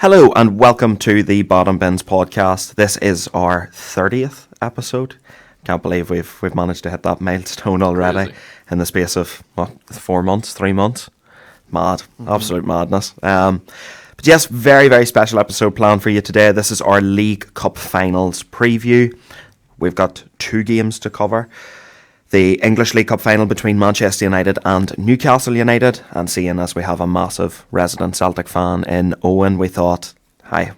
Hello and welcome to the Bottom Bins podcast. This is our 30th episode. Can't believe we've managed to hit that milestone already in the space of 4 months, 3 months. Mad, absolute madness. But yes, very, very special episode planned for you today. This is our League Cup Finals preview. We've got 2 games to cover. The English League Cup final between Manchester United and Newcastle United. And seeing as we have a massive resident Celtic fan in Owen, we thought,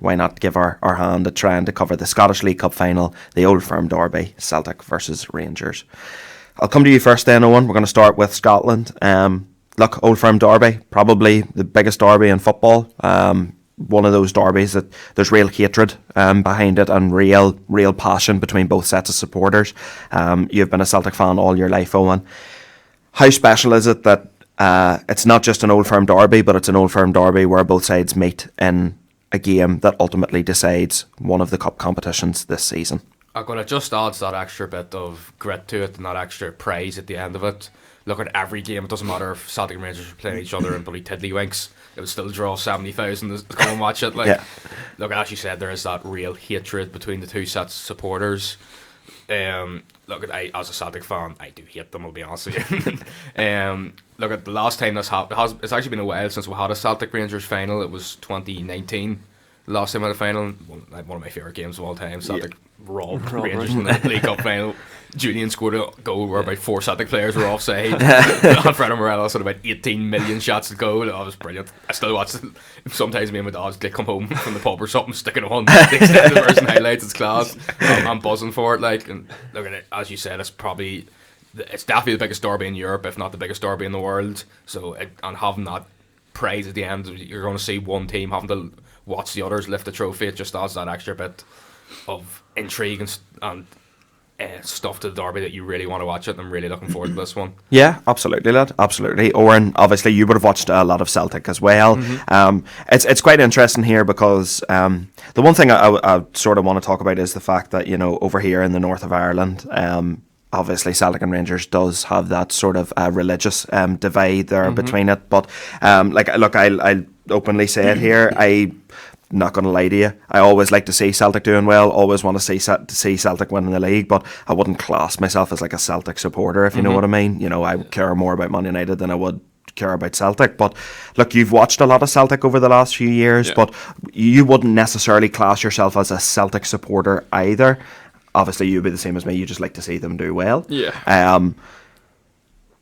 why not give our hand at trying to cover the Scottish League Cup final, the Old Firm derby, Celtic versus Rangers. I'll come to you first then, Owen. We're going to start with Scotland. Look, Old Firm derby, probably the biggest derby in football. One of those derbies that there's real hatred behind it and real passion between both sets of supporters. You've been a Celtic fan all your life, Owen. How special is it that it's not just an Old Firm derby, but it's an Old Firm derby where both sides meet in a game that ultimately decides one of the cup competitions this season? I'm going to just add that extra bit of grit to it and that extra praise at the end of it. Look at every game, it doesn't matter if Celtic and Rangers are playing each other in bloody tiddlywinks, it would still draw 70,000 to come and watch it. Look, as you said, there is that real hatred between the two sets of supporters. Look, as a Celtic fan, I do hate them, I'll be honest with you. Look, at the last time this happened, it's actually been a while since we had a Celtic Rangers final. It was 2019. The last time we had a final, one of my favourite games of all time. Celtic robbed Rangers in the League Cup final. Julian scored a goal where about 4 Celtic players were offside. Alfredo Morelos had about 18 million shots to go. That was brilliant. I still watch it. Sometimes me and my dad come home from the pub or something, sticking on the extended version highlights. It's class. I'm buzzing for it. And look at it, as you said, it's definitely the biggest derby in Europe, if not the biggest derby in the world. So, and having that prize at the end, you're going to see one team having to watch the others lift the trophy. It just adds that extra bit of intrigue and stuff to the derby that you really want to watch it, and I'm really looking forward to this one. Yeah, absolutely, lad, absolutely. Owen, obviously you would have watched a lot of Celtic as well. It's quite interesting here because the one thing I sort of want to talk about is the fact that, you know, over here in the north of Ireland, obviously Celtic and Rangers does have that sort of religious divide there between it, but I'll openly say it here, I'm not going to lie to you, I always like to see Celtic doing well, always want to see Celtic winning the league, but I wouldn't class myself as like a Celtic supporter, if you know what I mean. You know, I care more about Man United than I would care about Celtic. But look, you've watched a lot of Celtic over the last few years, but you wouldn't necessarily class yourself as a Celtic supporter either. Obviously you'd be the same as me, you just like to see them do well.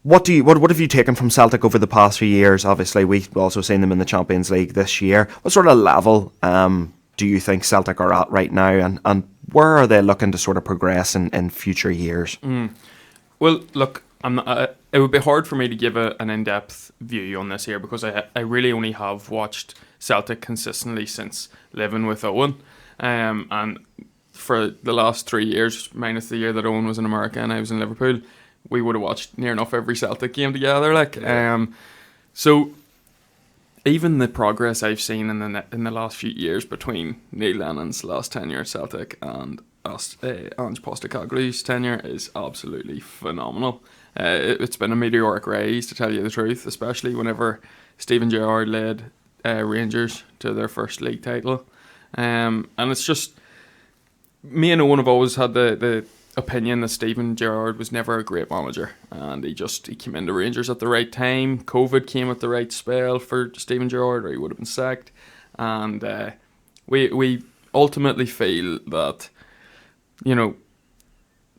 What have you taken from Celtic over the past few years? Obviously, we've also seen them in the Champions League this year. What sort of level do you think Celtic are at right now, and where are they looking to sort of progress in future years? Well, look, it would be hard for me to give an in-depth view on this here because I really only have watched Celtic consistently since living with Owen, and for the last 3 years, minus the year that Owen was in America and I was in Liverpool, we would have watched near enough every Celtic game together. So even the progress I've seen in the last few years between Neil Lennon's last tenure at Celtic and Ange Postecoglou's tenure is absolutely phenomenal. It's been a meteoric rise, to tell you the truth, especially whenever Steven Gerrard led Rangers to their first league title. And it's just, me and Owen have always had the opinion that Steven Gerrard was never a great manager, and he came into Rangers at the right time. COVID came at the right spell for Steven Gerrard, or he would have been sacked, and we ultimately feel that, you know,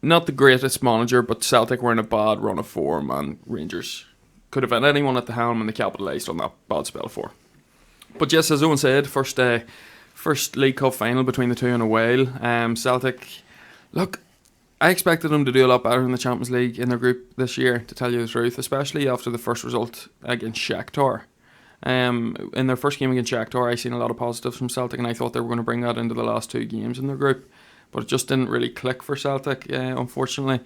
not the greatest manager, but Celtic were in a bad run of form, and Rangers could have had anyone at the helm, and they capitalised on that bad spell for. But just as Owen said, first League Cup final between the two in a while. Celtic, look, I expected them to do a lot better in the Champions League in their group this year, to tell you the truth, especially after the first result against Shakhtar. In their first game against Shakhtar, I seen a lot of positives from Celtic, and I thought they were going to bring that into the last 2 games in their group, but it just didn't really click for Celtic, unfortunately.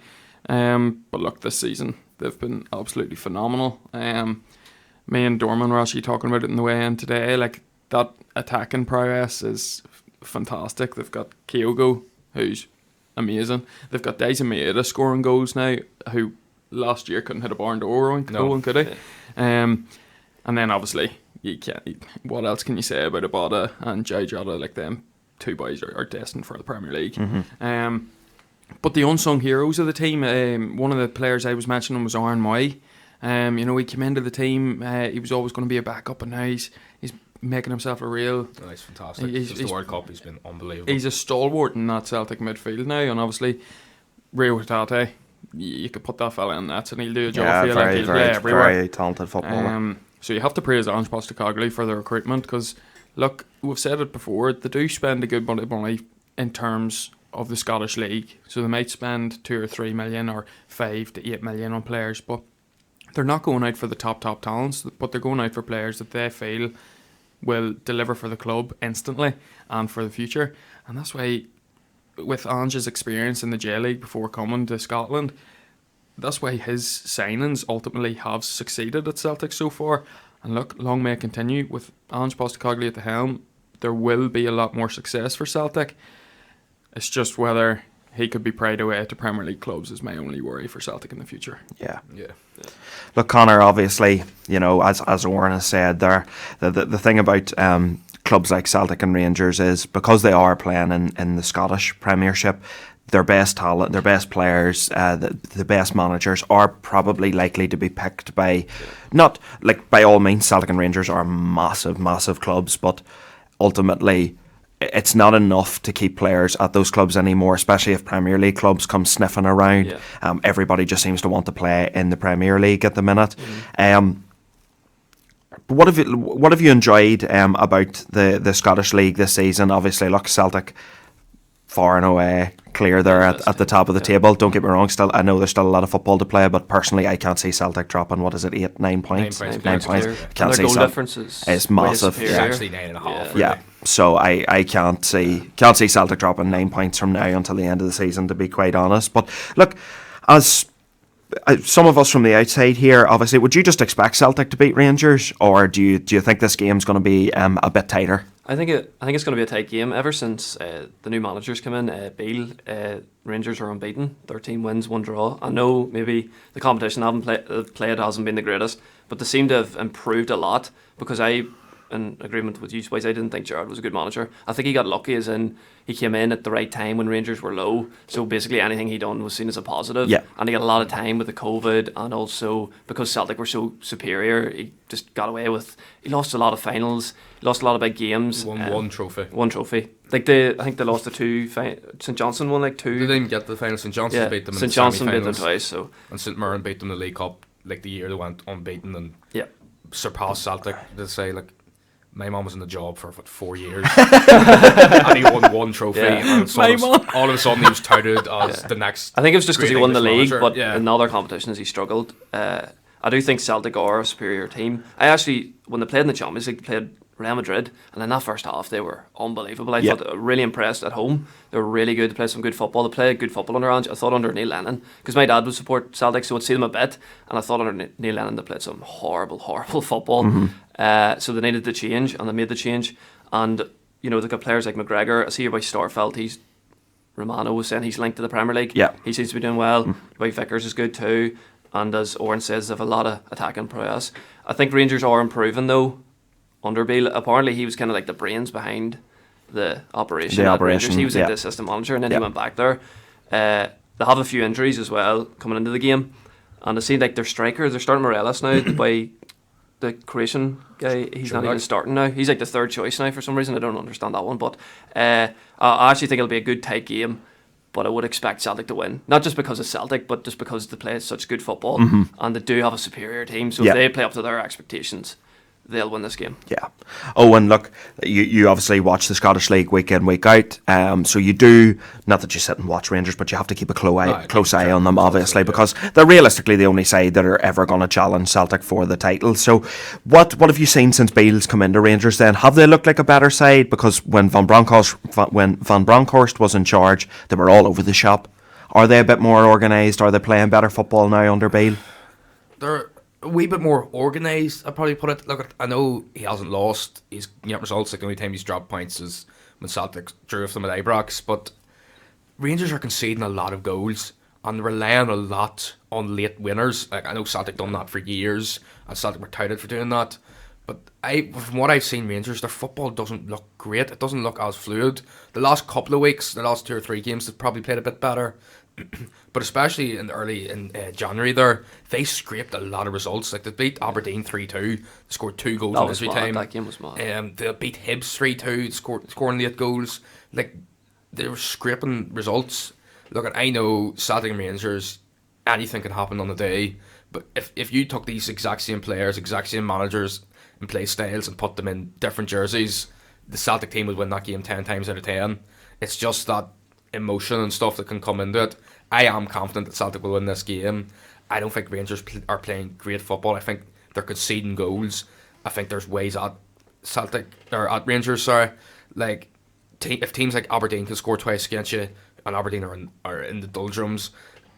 But look, this season they've been absolutely phenomenal. Me and Dorman were actually talking about it in the way in today. Like, that attacking prowess is fantastic. They've got Kyogo, who's amazing. They've got Daisy Maeda scoring goals now, who last year couldn't hit a barn door, could he? And then obviously you can't. What else can you say about Abada and Jai Jota? Like, them two boys are destined for the Premier League. But the unsung heroes of the team, one of the players I was mentioning was Aaron Moy. You know, he came into the team, he was always going to be a backup, and now he's making himself a real... Oh, he's fantastic. Since the World Cup, he's been unbelievable. He's a stalwart in that Celtic midfield now, and obviously Rio Hatate, you could put that fella in nets and he'll do a job for you. Very, He'll play everywhere. very talented footballer. So you have to praise Ange Postecoglou for the recruitment, because look, we've said it before, they do spend a good bit of money in terms of the Scottish League. So they might spend 2 or 3 million or 5 to 8 million on players, but they're not going out for the top talents, but they're going out for players that they feel will deliver for the club instantly and for the future. And that's why, with Ange's experience in the J League before coming to Scotland, that's why his signings ultimately have succeeded at Celtic so far. And look, long may it continue. With Ange Postecoglou at the helm, there will be a lot more success for Celtic. It's just whether he could be prayed away to Premier League clubs is my only worry for Celtic in the future. Yeah. Yeah. Look, Connor, obviously, you know, as Oren has said there, the thing about clubs like Celtic and Rangers is because they are playing in the Scottish Premiership, their best talent, their best players, the best managers are probably likely to be picked by, not like by all means, Celtic and Rangers are massive clubs, but ultimately it's not enough to keep players at those clubs anymore, especially if Premier League clubs come sniffing around. Yeah. Everybody just seems to want to play in the Premier League at the minute. What have you enjoyed about the Scottish League this season? Obviously, look, Celtic far and away clear there at the top of the table. Don't get me wrong, still I know there's still a lot of football to play, but personally I can't see Celtic dropping, what is it, 9 points? 9 points. Can't see goal difference is massive. It's actually 9.5. Really. Yeah. So I can't see Celtic dropping 9 points from now until the end of the season, to be quite honest. But look, as some of us from the outside here, obviously, would you just expect Celtic to beat Rangers, or do you think this game's going to be a bit tighter? I think it's going to be a tight game. Ever since the new managers come in, Beale, Rangers are unbeaten. 13 wins, 1 draw. I know maybe the competition played hasn't been the greatest, but they seem to have improved a lot, because in agreement with you boys, I didn't think Gerrard was a good manager. I think he got lucky, as in he came in at the right time when Rangers were low, so basically anything he done was seen as a positive. Yeah. And he got a lot of time with the COVID, and also because Celtic were so superior, he just got away with, he lost a lot of finals, he lost a lot of big games. One trophy. One trophy. Like I think they lost the 2, St Johnstone won like 2. They didn't get the final. St Johnstone beat them in the St Johnstone beat them semi-finals. twice, so. And St Mirren beat them in the League Cup, like the year they went unbeaten and surpassed Celtic. They say, like, my mum was in the job for 4 years and he won 1 trophy, and so all of a sudden he was touted as the next. I think it was just because he won the league, manager. but in other competitions he struggled. I do think Celtic are a superior team. I actually, when they played in the Champions League, they played Real Madrid, and in that first half they were unbelievable. I thought they were really impressed at home. They were really good. They played some good football. They played good football under Ange. I thought under Neil Lennon, because my dad would support Celtic, so I'd see them a bit, and I thought under Neil Lennon they played some horrible football. So they needed to change, and they made the change. And you know, they've got players like McGregor. I see here by Starfelt, Romano was saying he's linked to the Premier League. Yeah, he seems to be doing well. Dwight Vickers is good too, and as Oren says, they have a lot of attacking prowess. I think Rangers are improving though under Beale. Apparently he was kind of like the brains behind the operation. Rangers. He was like the assistant manager, and then he went back there. They have a few injuries as well coming into the game, and it seems like their strikers, they're starting Morelos now by the Croatian guy. He's not even starting now. He's like the third choice now for some reason. I don't understand that one, but I actually think it'll be a good tight game, but I would expect Celtic to win, not just because of Celtic, but just because they play such good football, and they do have a superior team, so if they play up to their expectations, they'll win this game. Yeah. Oh, and look, you obviously watch the Scottish League week in, week out. So you do, not that you sit and watch Rangers, but you have to keep a close eye on them, obviously, because they're realistically the only side that are ever going to challenge Celtic for the title. So what have you seen since Beale's come into Rangers then? Have they looked like a better side? Because when Van Bronckhorst was in charge, they were all over the shop. Are they a bit more organised? Are they playing better football now under Beale? They're a wee bit more organised, I'd probably put it. Look, I know he hasn't lost. He's got results. Like the only time he's dropped points is when Celtic drew with them at Ibrox. But Rangers are conceding a lot of goals and relying a lot on late winners. Like I know Celtic done that for years, and Celtic were touted for doing that. But from what I've seen, Rangers, their football doesn't look great. It doesn't look as fluid. The last couple of weeks, the last 2 or 3 games, they've probably played a bit better. But especially in January there, they scraped a lot of results. Like they beat Aberdeen 3-2, they scored 2 goals in every time. That game was mad. They beat Hibs 3-2, scoring late goals. Like they were scraping results. Look, I know Celtic and Rangers, anything can happen on the day. But if you took these exact same players, exact same managers, and play styles and put them in different jerseys, the Celtic team would win that game 10 times out of 10. It's just that emotion and stuff that can come into it. I am confident that Celtic will win this game. I don't think Rangers are playing great football. I think they're conceding goals. I think there's ways at Celtic or at Rangers. Sorry, like if teams like Aberdeen can score twice against you, and Aberdeen are in the doldrums.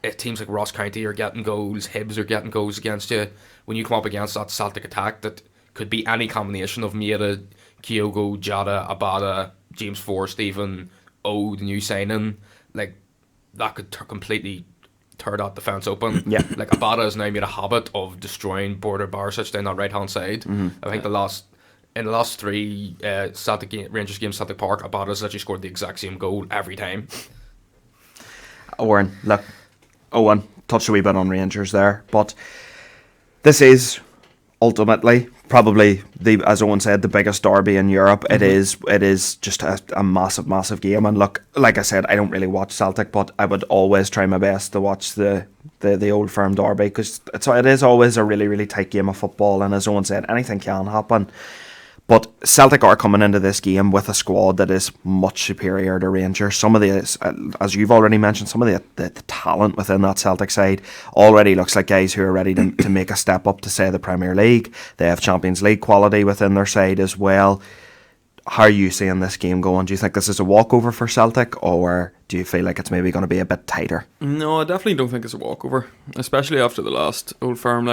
If teams like Ross County are getting goals, Hibs are getting goals against you, when you come up against that Celtic attack that could be any combination of Maeda, Kyogo, Jada, Abada, James Ford, Stephen, the new signing, like that could completely tear that defence open. Yeah. Like Abada has now made a habit of destroying Border Barisic down that right hand side. I think in the last 3 Rangers games, Celtic Park, Abada's actually scored the exact same goal every time. Owen, look, Owen touched a wee bit on Rangers there, but this is ultimately probably as Owen said, the biggest derby in Europe. Mm-hmm. It is just a massive game. And look, like I said, I don't really watch Celtic, but I would always try my best to watch the Old Firm derby, because it is always a really tight game of football. And as Owen said, anything can happen. But Celtic are coming into this game with a squad that is much superior to Rangers. Some of the, as you've already mentioned, some of the talent within that Celtic side already looks like guys who are ready to make a step up to, say, the Premier League. They have Champions League quality within their side as well. How are you seeing this game going? Do you think this is a walkover for Celtic, or do you feel like it's maybe going to be a bit tighter? No, I definitely don't think it's a walkover, especially after the last Old Firm.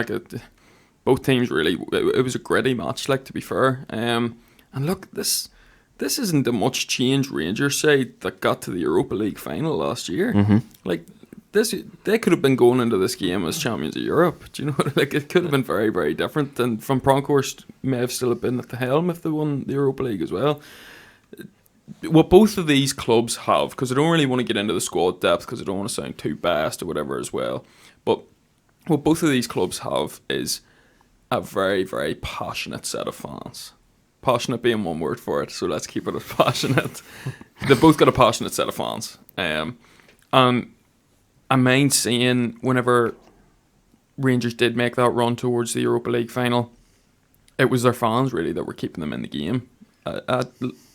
Both teams really, it was a gritty match, to be fair. And look, this isn't a much changed Rangers side that got to the Europa League final last year. Mm-hmm. They could have been going into this game as champions of Europe. Do you know what? It could have been very, very different. And Van Bronckhorst may have still been at the helm if they won the Europa League as well. What both of these clubs have, because I don't really want to get into the squad depth because I don't want to sound too biased or whatever as well, but what both of these clubs have is a very, very passionate set of fans. Passionate being one word for it, so let's keep it as passionate. They've both got a passionate set of fans. And I mind seeing whenever Rangers did make that run towards the Europa League final, it was their fans really that were keeping them in the game at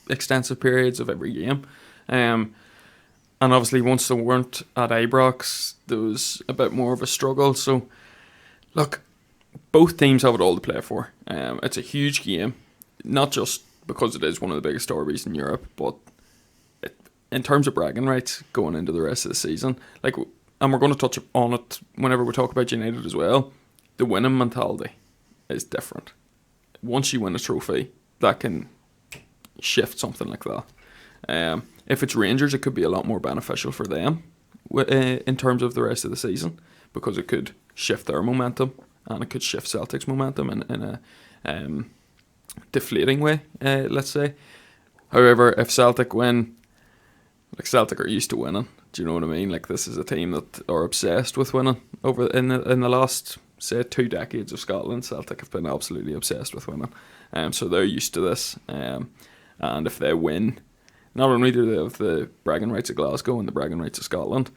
extensive periods of every game. And obviously once they weren't at Ibrox, there was a bit more of a struggle. So look, both teams have it all to play for. It's a huge game, not just because it is one of the biggest derbies in Europe, but in terms of bragging rights going into the rest of the season. And we're going to touch on it whenever we talk about United as well. The winning mentality is different. Once you win a trophy, that can shift something like that. If it's Rangers, it could be a lot more beneficial for them in terms of the rest of the season, because it could shift their momentum. And it could shift Celtic's momentum in a deflating way, let's say. However, if Celtic win, Celtic are used to winning. Do you know what I mean? This is a team that are obsessed with winning. Over in the last, say, 2 decades of Scotland, Celtic have been absolutely obsessed with winning. So they're used to this. And if they win, not only do they have the bragging rights of Glasgow and the bragging rights of Scotland,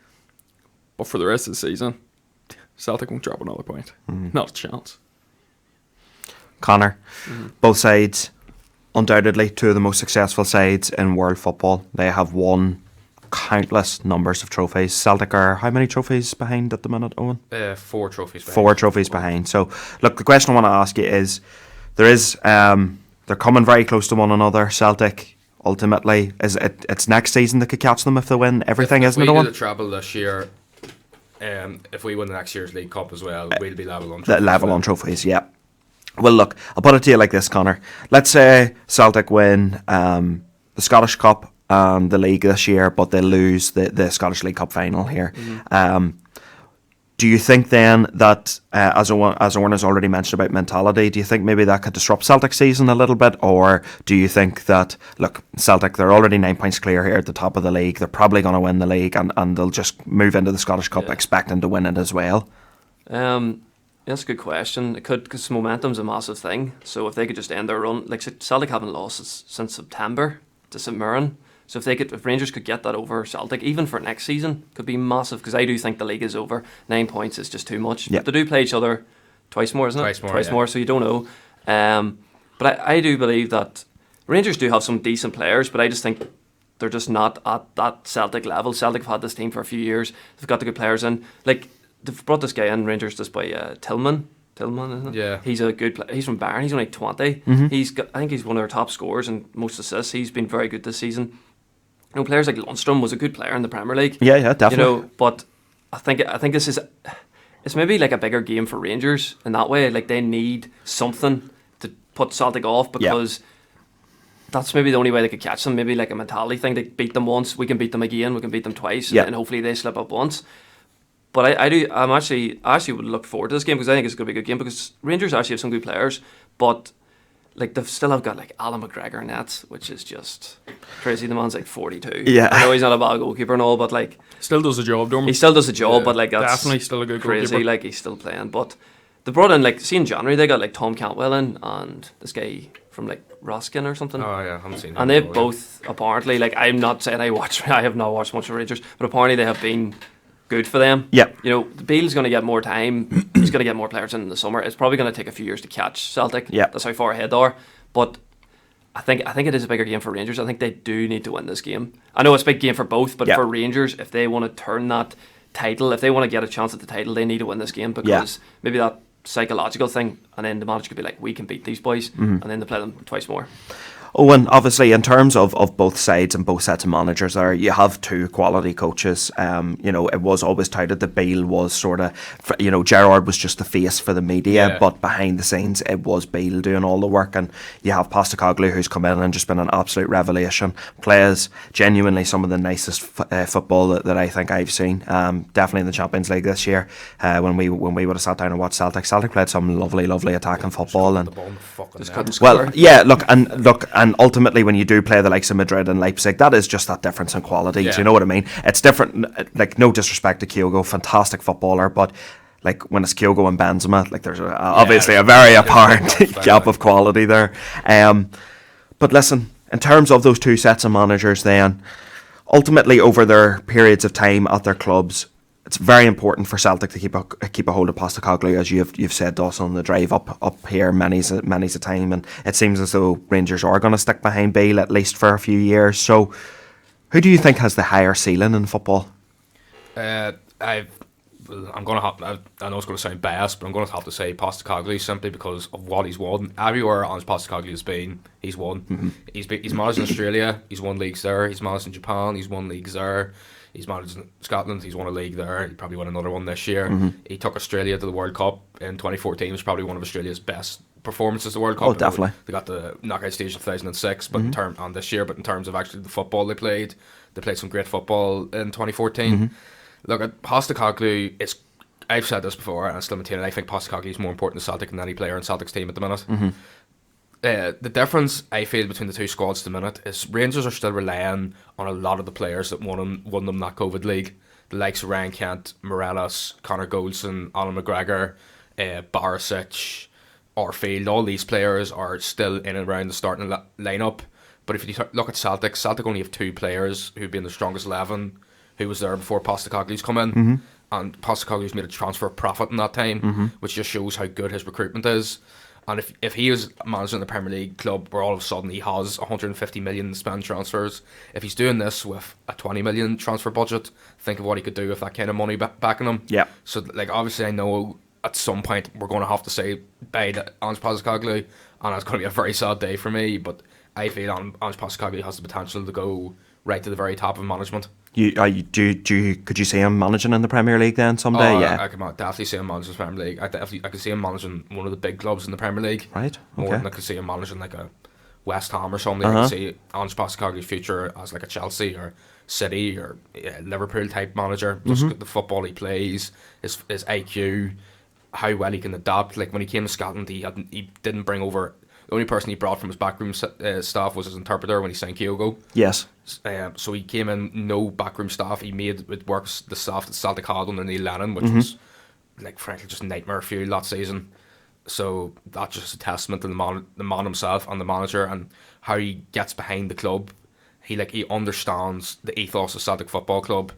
but for the rest of the season, Celtic won't drop another point. Not a chance. Connor, both sides, undoubtedly 2 of the most successful sides in world football. They have won countless numbers of trophies. Celtic are how many trophies behind at the minute, Owen? 4 trophies behind. 4 trophies behind. So, look, the question I want to ask you is, they're coming very close to one another. Celtic, ultimately, it's next season that could catch them if they win everything, isn't it, Owen? If we do the treble this year, if we win the next year's League Cup as well, we'll be level on trophies. Level on trophies, yeah. Well, look, I'll put it to you like this, Connor. Let's say Celtic win the Scottish Cup and the league this year, but they lose the Scottish League Cup final here. Do you think then that, as Owen has already mentioned about mentality, do you think maybe that could disrupt Celtic's season a little bit? Or do you think that, look, Celtic, they're already 9 points clear here at the top of the league. They're probably going to win the league and they'll just move into the Scottish Cup expecting to win it as well? That's a good question. It could, because momentum's a massive thing. So if they could just end their run, like Celtic haven't lost since September to St Mirren. So if Rangers could get that over Celtic, even for next season, could be massive. Because I do think the league is over. 9 points is just too much. Yep. They do play each other twice more, isn't it? Twice more. So you don't know. But I do believe that Rangers do have some decent players, but I just think they're just not at that Celtic level. Celtic have had this team for a few years. They've got the good players in. Like, they've brought this guy in, Rangers, just by Tillman, isn't it? Yeah. He's a good player. He's from Bayern. He's only 20. I think he's one of their top scorers and most assists. He's been very good this season. You know, players like Lundstrom was a good player in the Premier League. Yeah, definitely. You know, but I think this is, it's maybe like a bigger game for Rangers in that way. Like, they need something to put Celtic off, because that's maybe the only way they could catch them. Maybe like a mentality thing. They beat them once, we can beat them again, we can beat them twice, and hopefully they slip up once. But I actually would look forward to this game, because I think it's going to be a good game, because Rangers actually have some good players, but like they've still have got like Alan McGregor in nets, which is just crazy. The man's like 42. Yeah. I know he's not a bad goalkeeper and all, but like Still does the job, don't he still does the job, but like that's definitely still a good crazy. goalkeeper. Like, he's still playing. But they brought in, like, see in January they got like Tom Cantwell in and this guy from like Roskin or something. Oh yeah, I haven't seen him. And they before, both apparently, like, I'm not saying I have not watched much of Rangers, but apparently they have been good for them. Yeah. You know, Beale's going to get more time. He's going to get more players in the summer. It's probably going to take a few years to catch Celtic. Yeah. That's how far ahead they are. But I think it is a bigger game for Rangers. I think they do need to win this game. I know it's a big game for both, but for Rangers, if they want to turn that title, if they want to get a chance at the title, they need to win this game, because maybe that psychological thing, and then the manager could be like, we can beat these boys, and then they play them twice more. Oh, and obviously in terms of both sides and both sets of managers there, you have two quality coaches. You know, it was always touted that Beale was sort of, you know, Gerrard was just the face for the media, but behind the scenes it was Beale doing all the work. And you have Postecoglou, who's come in and just been an absolute revelation. Plays genuinely some of the nicest football that I think I've seen. Definitely in the Champions League this year, when we would have sat down and watched Celtic played some lovely attacking football. And Just couldn't score. And ultimately, when you do play the likes of Madrid and Leipzig, that is just that difference in quality. Do you know what I mean? It's different. Like, no disrespect to Kyogo, fantastic footballer, but like when it's Kyogo and Benzema, like there's obviously a very apparent gap of quality there. But listen, in terms of those two sets of managers, then ultimately over their periods of time at their clubs, it's very important for Celtic to keep a hold of Postecoglou, as you've said, Dawson, on the drive up here many's a time, and it seems as though Rangers are going to stick behind Beale at least for a few years. So, who do you think has the higher ceiling in football? I'm going to have. I know it's going to sound biased, but I'm going to have to say Postecoglou, simply because of what he's won. Everywhere Ange Postecoglou has been, he's won. Mm-hmm. He's managed in Australia. He's won leagues there. He's managed in Japan. He's won leagues there. He's managed in Scotland. He's won a league there. He'll probably win another one this year. Mm-hmm. He took Australia to the World Cup in 2014. It was probably one of Australia's best performances at the World Cup. Oh, definitely. They got the knockout stage in 2006, but on this year. But in terms of actually the football they played some great football in 2014. Mm-hmm. Look, at Postecoglou, I've said this before, and I still maintain it. I think Postecoglou is more important to Celtic than any player in Celtic's team at the minute. Mm-hmm. The difference I feel between the two squads at the minute is Rangers are still relying on a lot of the players that won them that COVID league. The likes of Ryan Kent, Morelos, Connor Goldson, Alan McGregor, Barisic, Orfield. All these players are still in and around the starting lineup. But if you look at Celtic only have two players who've been the strongest 11 who was there before Postecoglou's come in. Mm-hmm. And Postecoglou's made a transfer profit in that time, which just shows how good his recruitment is. And if he is managing the Premier League club where all of a sudden he has 150 million spent transfers, if he's doing this with a 20 million transfer budget, think of what he could do with that kind of money backing him. Yeah. So, like, obviously I know at some point we're going to have to say bye to Ange Postecoglou, and it's going to be a very sad day for me, but I feel Ange Postecoglou has the potential to go right to the very top of management. Could you see him managing in the Premier League then someday? I can definitely see him managing the Premier League. I could see him managing one of the big clubs in the Premier League. Right. Okay. More than I could see him managing like a West Ham or something. I can see Ange Postecoglou's future as like a Chelsea or City or Liverpool type manager. Just the football he plays, his IQ, how well he can adapt. Like when he came to Scotland, he didn't bring over. The only person he brought from his backroom staff was his interpreter when he signed Kyogo. Yes. So he came in, no backroom staff. He made it work the staff that Celtic had under Neil Lennon, which was, like, frankly, just nightmare fuel that season. So that's just a testament to the man himself and the manager and how he gets behind the club. He understands the ethos of Celtic Football Club.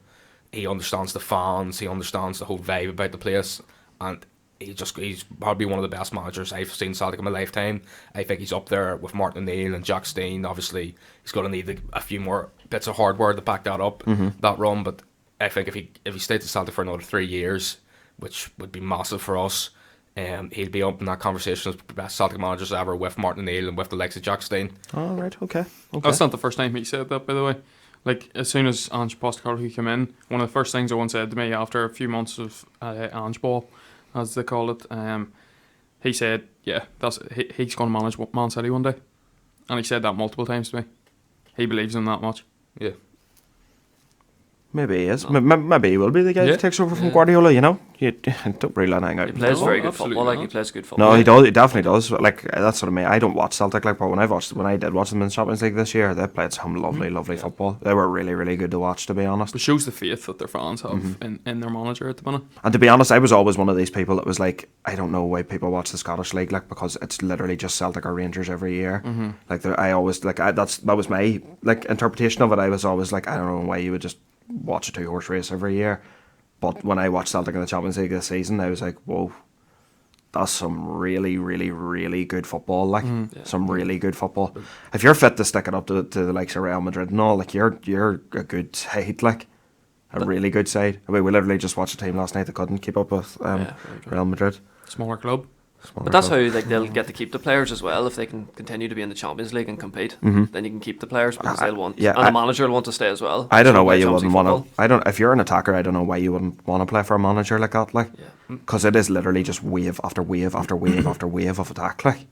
He understands the fans. He understands the whole vibe about the place, and he's probably one of the best managers I've seen Celtic in my lifetime. I think he's up there with Martin O'Neill and Jack Stein. Obviously, he's going to need a few more bits of hardware to back that up, that run. But I think if he stayed to Celtic for another 3 years, which would be massive for us, he'll be up in that conversation as the best Celtic managers ever with Martin O'Neill and with the likes of Jack Stein. Oh, right, okay. That's not the first time he said that, by the way. Like, as soon as Ange Postecoglou came in, one of the first things someone said to me after a few months of Ange Ball, as they call it, he said, yeah, he's going to manage Man City one day. And he said that multiple times to me. He believes in that much. Yeah. Maybe he is. Maybe he will be the guy that takes over from Guardiola, you know? You don't really let hang out. He plays very good absolutely football. Like, not. he plays good football. No, he does. He definitely does. Like, that's what I mean. I don't watch Celtic, like, but when I did watch them in Champions League this year, they played some lovely football. They were really, really good to watch, to be honest. It shows the faith that their fans have in their manager at the minute. And to be honest, I was always one of these people that was like, I don't know why people watch the Scottish League, like, because it's literally just Celtic or Rangers every year. Like, that was my like interpretation of it. I was always like, I don't know why you would just watch a 2-horse race every year. But when I watched Celtic in the Champions League this season, I was like, whoa, that's some really, really, really good football. Like, some really good football. If you're fit to stick it up to the likes of Real Madrid and all, like, you're a good side, like, a really good side. I mean, we literally just watched a team last night that couldn't keep up with Real Madrid. Smaller club. But that's how they'll get to keep the players as well. If they can continue to be in the Champions League and compete, then you can keep the players because they'll want, and the manager will want to stay as well. I don't know why you wouldn't want to. If you're an attacker, I don't know why you wouldn't want to play for a manager like that. Like, because it is literally just wave after wave after wave after wave of attack. Like,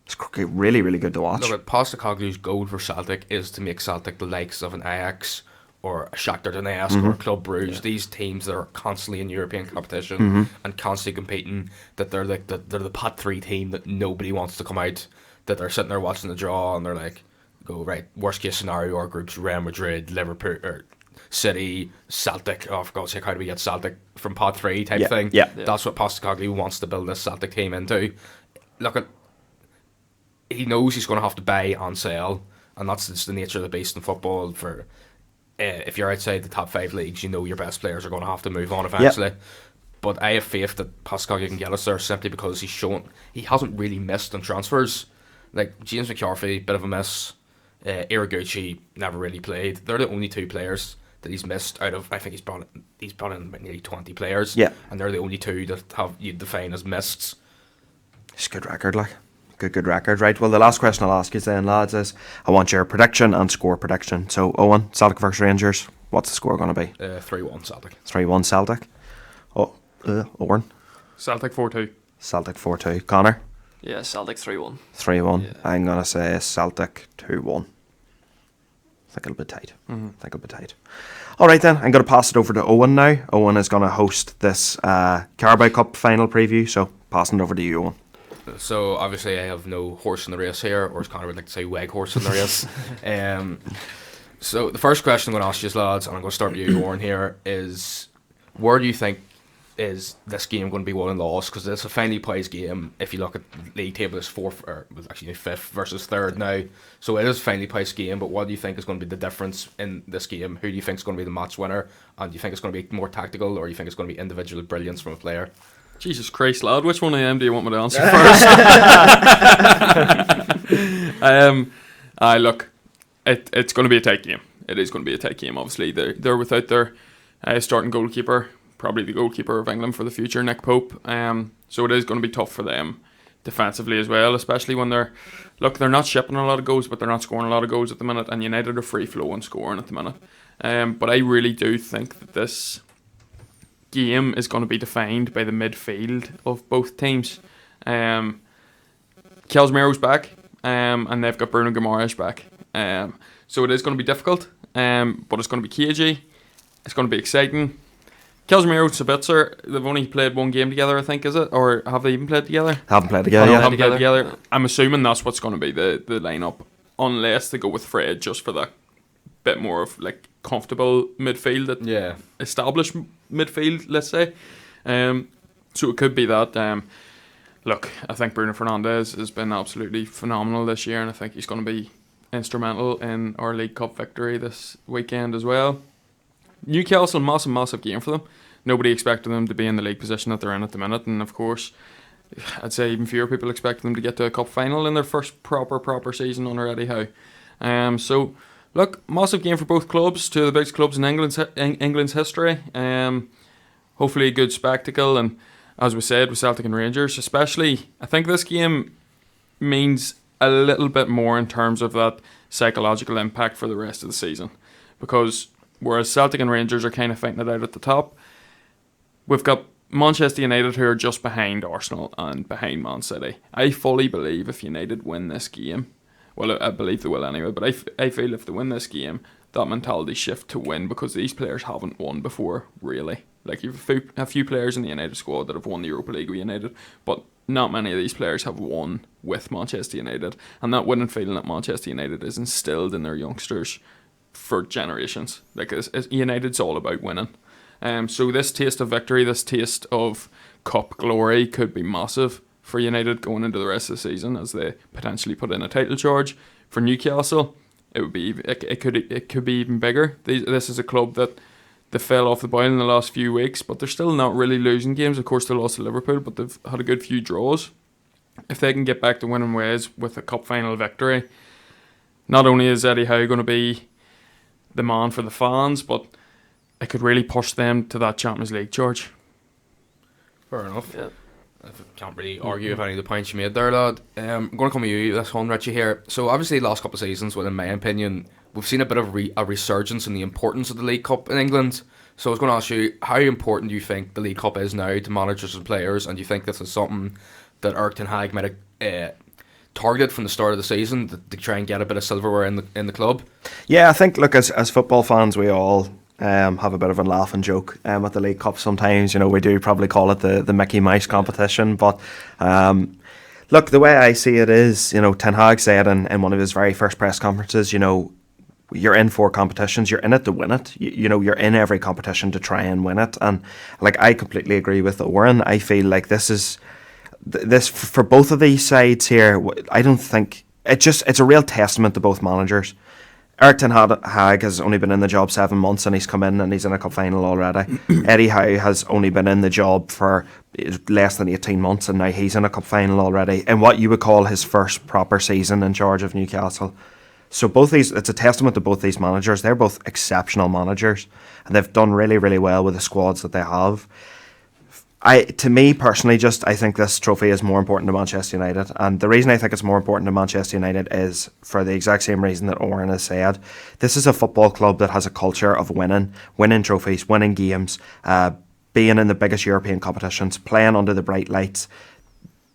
it's really, really good to watch. Look, Postecoglou's goal for Celtic is to make Celtic the likes of an Ajax or a Shakhtar Donetsk or Club Brugge, these teams that are constantly in European competition and constantly competing, that they're like they're the pot 3 team that nobody wants to come out, that they're sitting there watching the draw and they're like, go right, worst case scenario, our group's Real Madrid, Liverpool or City, Celtic, oh for God's sake, how do we get Celtic from pot 3 type thing. That's what Postecoglou wants to build this Celtic team into. Look, he knows he's going to have to buy and sell, and that's just the nature of the beast in football. For if you're outside the top 5 leagues, you know your best players are going to have to move on eventually. But I have faith that Postecoglou can get us there simply because he hasn't really missed on transfers. Like James McCarthy, bit of a miss. Iraguchi never really played. They're the only 2 players that he's missed out of. I think he's brought in about nearly 20 players. Yeah, and they're the only 2 that you'd define as missed. It's a good record, like. Good record, right? Well, the last question I'll ask you then, lads, is I want your prediction and score prediction. So, Owen, Celtic versus Rangers, what's the score going to be? 3-1 Celtic. 3-1 Celtic. Owen? Celtic 4-2. Celtic 4-2. Connor? Yeah, Celtic 3-1. 3-1. Yeah. I'm going to say Celtic 2-1. I think it'll be tight. All right, then. I'm going to pass it over to Owen now. Owen is going to host this Carabao Cup final preview, so passing it over to you, Owen. So obviously I have no horse in the race here, or as Connor would like to say, weg horse in the race. So the first question I'm going to ask you, lads, and I'm going to start with you, Warren, here, is where do you think is this game going to be won and lost? Because it's a finely played game. If you look at the league table, it's 5th versus 3rd now. So it is a finely played game, but what do you think is going to be the difference in this game? Who do you think is going to be the match winner? And do you think it's going to be more tactical, or do you think it's going to be individual brilliance from a player? Jesus Christ, lad, which one of them do you want me to answer first? Look, it's going to be a tight game. It is going to be a tight game, obviously. They're without their starting goalkeeper, probably the goalkeeper of England for the future, Nick Pope. So it is going to be tough for them defensively as well, especially when they're not shipping a lot of goals, but they're not scoring a lot of goals at the minute, and United are free flow and scoring at the minute. But I really do think that this game is going to be defined by the midfield of both teams. Casemiro back. and they've got Bruno Guimaraes back. So it is going to be difficult, but it's going to be cagey. It's going to be exciting. Casemiro, Sabitzer, they've only played one game together, I think, is it? Or have they even played together? Haven't played together yet. Haven't played together. I'm assuming that's what's going to be the lineup, unless they go with Fred just for that bit more of like comfortable midfield, that established midfield, let's say. So it could be that. Look, I think Bruno Fernandes has been absolutely phenomenal this year, and I think he's going to be instrumental in our League Cup victory this weekend as well. Newcastle, massive game for them. Nobody expected them to be in the league position that they're in at the minute, and of course, I'd say even fewer people expected them to get to a cup final in their first proper season under Eddie Howe. So, look, massive game for both clubs, two of the biggest clubs in England's history. Hopefully a good spectacle, and as we said with Celtic and Rangers, especially, I think this game means a little bit more in terms of that psychological impact for the rest of the season, because whereas Celtic and Rangers are kind of fighting it out at the top, we've got Manchester United who are just behind Arsenal and behind Man City. I fully believe if United win this game, well, I believe they will anyway, but I feel if they win this game, that mentality shift to win, because these players haven't won before, really. Like, you've a few players in the United squad that have won the Europa League with United, but not many of these players have won with Manchester United, and that winning feeling at Manchester United is instilled in their youngsters for generations. Like, United's all about winning. So this taste of victory, this taste of cup glory could be massive for United going into the rest of the season, as they potentially put in a title charge. For Newcastle, it could be even bigger. This is a club that they fell off the boil in the last few weeks, but they're still not really losing games. Of course, they lost to Liverpool, but they've had a good few draws. If they can get back to winning ways with a cup final victory, not only is Eddie Howe going to be the man for the fans, but it could really push them to that Champions League charge. Fair enough. Yeah. I can't really argue with any of the points you made there, lad. I'm going to come to you this one, Richie, here. So obviously the last couple of seasons, well, in my opinion, we've seen a bit of a resurgence in the importance of the League Cup in England. So I was going to ask you, how important do you think the League Cup is now to managers and players, and do you think this is something that Erik ten Hag might have targeted from the start of the season to try and get a bit of silverware in the club? Yeah, I think, look, as football fans, we all have a bit of a laugh and joke at the League Cup sometimes. You know, we do probably call it the Mickey Mouse competition, but look, the way I see it is, you know, Ten Hag said in one of his very first press conferences, you know, you're in 4 competitions, you're in it to win it. You know, you're in every competition to try and win it. And like, I completely agree with Oren. I feel like this for both of these sides here, I don't think it's a real testament to both managers. Erik ten Hag has only been in the job 7 months, and he's come in and he's in a cup final already. Eddie Howe has only been in the job for less than 18 months, and now he's in a cup final already in what you would call his first proper season in charge of Newcastle. So it's a testament to both these managers. They're both exceptional managers, and they've done really, really well with the squads that they have. To me personally, I think this trophy is more important to Manchester United, and the reason I think it's more important to Manchester United is for the exact same reason that Oren has said. This is a football club that has a culture of winning trophies, winning games, being in the biggest European competitions, playing under the bright lights.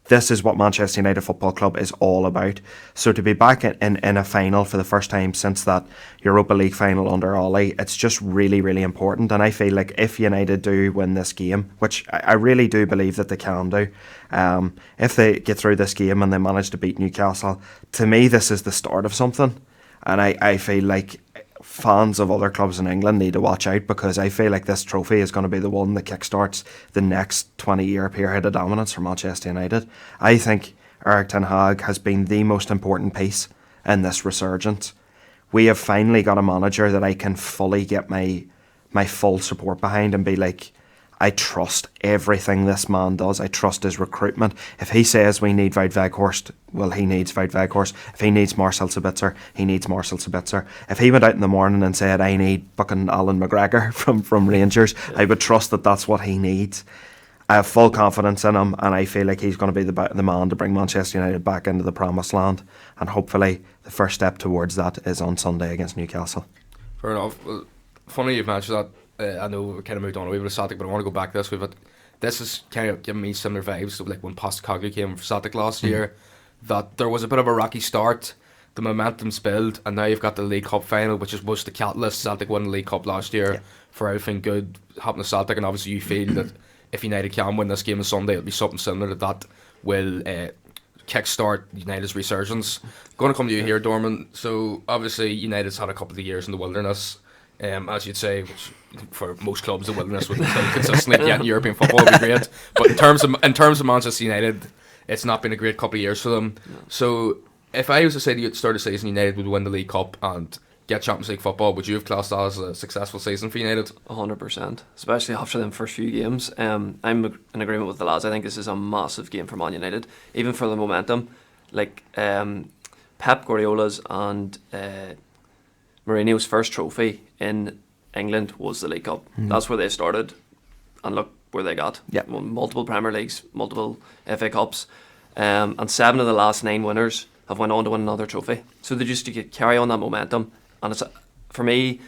This is what Manchester United Football Club is all about. So to be back in a final for the first time since that Europa League final under Ollie, it's just really, really important. And I feel like if United do win this game, which I really do believe that they can do, if they get through this game and they manage to beat Newcastle, to me this is the start of something. And I feel like fans of other clubs in England need to watch out, because I feel like this trophy is going to be the one that kickstarts the next 20-year period of dominance for Manchester United. I think Erik ten Hag has been the most important piece in this resurgence. We have finally got a manager that I can fully get my full support behind and be like, I trust everything this man does. I trust his recruitment. If he says we need Wout Weghorst, well, he needs Wout Weghorst. If he needs Marcel Sabitzer, he needs Marcel Sabitzer. If he went out in the morning and said, I need fucking Alan McGregor from Rangers, I would trust that that's what he needs. I have full confidence in him, and I feel like he's going to be the man to bring Manchester United back into the promised land. And hopefully the first step towards that is on Sunday against Newcastle. Fair enough. Well, funny you've mentioned that. I know we kind of moved on away with Celtic, but I want to go back to this. This is kind of giving me similar vibes to like when Postecoglou came for Celtic last year. that there was a bit of a rocky start. The momentum's built, and now you've got the League Cup final, which was the catalyst. Celtic won the League Cup last year for everything good happening to Celtic, and obviously you feel that if United can win this game on Sunday, it'll be something similar that will kickstart United's resurgence. Going to come to you here, Dorman. So obviously United's had a couple of years in the wilderness, as you'd say, which for most clubs the wilderness would consistently get in European football would be great. But in terms of Manchester United, it's not been a great couple of years for them. No. So if I was to say to you at the start of the season United would win the League Cup and get Champions League football, would you have classed that as a successful season for United? 100%, especially after them first few games. I'm in agreement with the lads. I think this is a massive game for Man United, even for the momentum. Like Pep Guardiola's and Mourinho's first trophy in England was the League Cup. That's where they started, and look where they got. Yep. Won multiple Premier Leagues, multiple FA Cups, and 7 of the last 9 winners have went on to win another trophy. So they just carry on that momentum, and it's for me,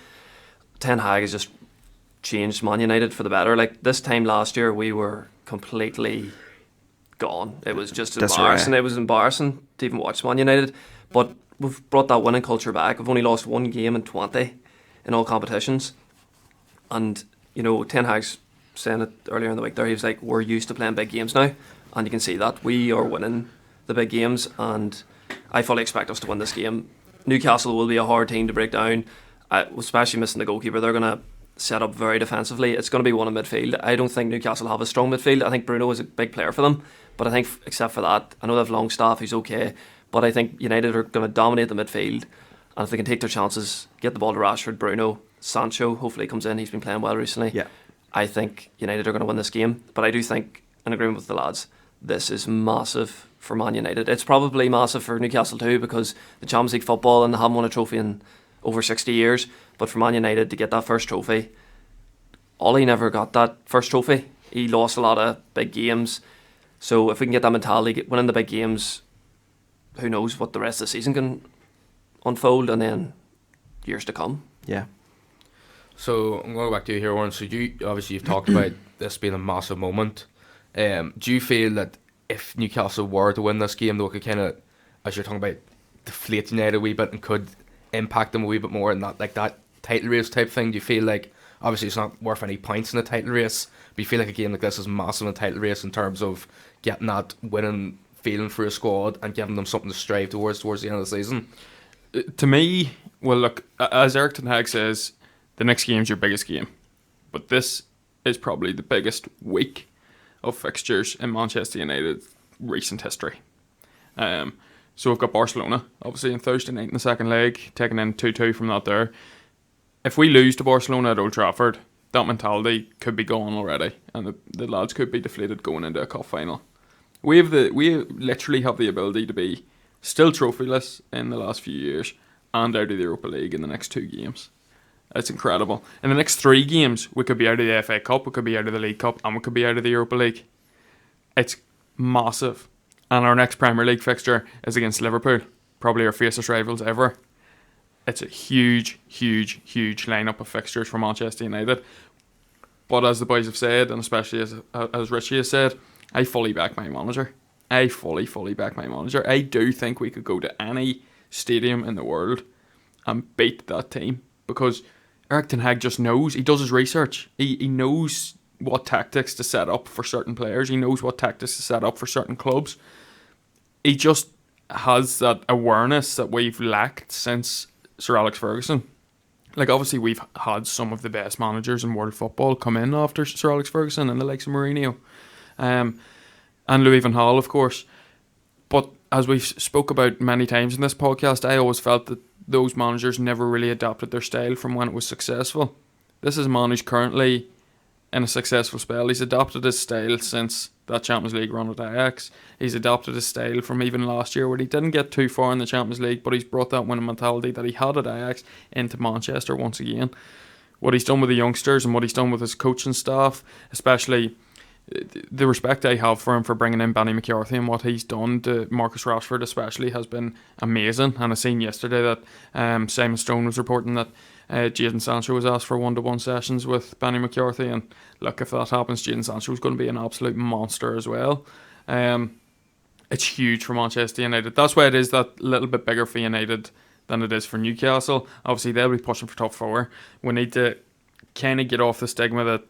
Ten Hag has just changed Man United for the better. Like this time last year, we were completely gone. It was just embarrassing. It was embarrassing to even watch Man United, but we've brought that winning culture back. We've only lost 1 game in 20 in all competitions, and you know Ten Hag's saying it earlier in the week there. He was like, "We're used to playing big games now," and you can see that we are winning the big games, and I fully expect us to win this game. Newcastle will be a hard team to break down, especially missing the goalkeeper. They're going to set up very defensively. It's going to be one in midfield. I don't think Newcastle have a strong midfield. I think Bruno is a big player for them, but I think except for that, I know they have Longstaff, who's okay, but I think United are going to dominate the midfield, and if they can take their chances, get the ball to Rashford, Bruno, Sancho hopefully comes in, he's been playing well recently. Yeah. I think United are going to win this game, but I do think, in agreement with the lads, this is massive for Man United. It's probably massive for Newcastle too, because the Champions League football and they haven't won a trophy in over 60 years. But for Man United to get that first trophy, Ollie never got that first trophy. He lost a lot of big games. So if we can get that mentality, winning the big games, who knows what the rest of the season can unfold, and then years to come. Yeah. So I'm going back to you here, Warren. So you've talked about this being a massive moment. Do you feel that if Newcastle were to win this game, though, it could kind of, as you're talking about, deflate United a wee bit and could impact them a wee bit more in that, like that title race type thing? Do you feel like, obviously it's not worth any points in the title race, but you feel like a game like this is massive in the title race in terms of getting that winning feeling for a squad and giving them something to strive towards the end of the season? To me, well, look, as Eric Ten Hag says, the next game's your biggest game, but this is probably the biggest week of fixtures in Manchester United's recent history. So we've got Barcelona, obviously, on Thursday night in the second leg, taking in 2-2 from that there. If we lose to Barcelona at Old Trafford, that mentality could be gone already, and the lads could be deflated going into a cup final. We literally have the ability to be still trophyless in the last few years and out of the Europa League in the next 2 games. It's incredible. In the next 3 games, we could be out of the FA Cup, we could be out of the League Cup, and we could be out of the Europa League. It's massive. And our next Premier League fixture is against Liverpool, probably our fiercest rivals ever. It's a huge, huge, huge lineup of fixtures for Manchester United. But as the boys have said, and especially as Richie has said, I fully back my manager. I fully back my manager. I do think we could go to any stadium in the world and beat that team, because Eric Ten Hag just knows. He does his research. He knows what tactics to set up for certain players. He knows what tactics to set up for certain clubs. He just has that awareness that we've lacked since Sir Alex Ferguson. Like, obviously, we've had some of the best managers in world football come in after Sir Alex Ferguson, and the likes of Mourinho, and Louis van Gaal, of course. But as we've spoke about many times in this podcast, I always felt that those managers never really adapted their style from when it was successful. This is a man who's currently in a successful spell. He's adopted his style since that Champions League run at Ajax. He's adopted his style from even last year, where he didn't get too far in the Champions League, but he's brought that winning mentality that he had at Ajax into Manchester once again. What he's done with the youngsters and what he's done with his coaching staff, especially the respect I have for him for bringing in Benny McCarthy, and what he's done to Marcus Rashford especially, has been amazing. And I seen yesterday that Simon Stone was reporting that Jadon Sancho was asked for 1-to-1 sessions with Benny McCarthy, and look, if that happens, Jadon Sancho is going to be an absolute monster as well. it's huge for Manchester United. That's why it is that little bit bigger for United than it is for Newcastle. Obviously, they'll be pushing for top 4. We need to kind of get off the stigma that,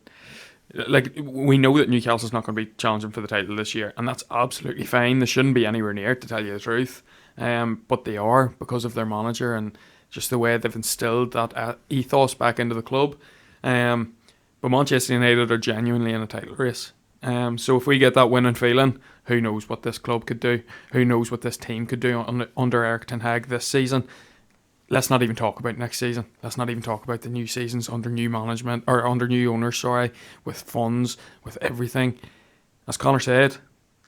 like, we know that Newcastle's not going to be challenging for the title this year, and that's absolutely fine. They shouldn't be anywhere near it, to tell you the truth. But they are, because of their manager and just the way they've instilled that ethos back into the club. But Manchester United are genuinely in a title race. So if we get that winning feeling, who knows what this club could do? Who knows what this team could do under Erik ten Hag this season? Let's not even talk about next season. Let's not even talk about the new seasons under new management, or under new owners, with funds, with everything. As Connor said,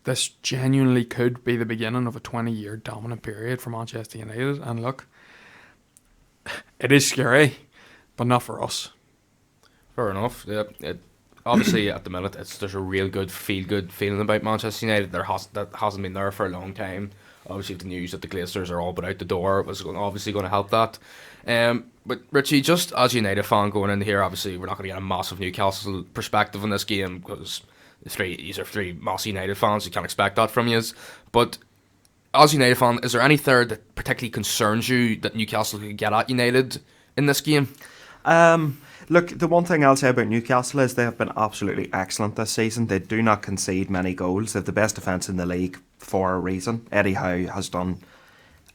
this genuinely could be the beginning of a 20-year dominant period for Manchester United. And look, it is scary, but not for us. Fair enough. Yeah, obviously, at the minute, there's a real good feeling about Manchester United. That hasn't been there for a long time. Obviously, the news that the Glazers are all but out the door was obviously going to help that. But Richie, just as a United fan going in here, obviously we're not going to get a massive Newcastle perspective on this game, because these are three massive United fans. You can't expect that from you. But as a United fan, is there any third that particularly concerns you that Newcastle could get at United in this game? Look, the one thing I'll say about Newcastle is they have been absolutely excellent this season. They do not concede many goals. They have the best defence in the league for a reason. Eddie Howe has done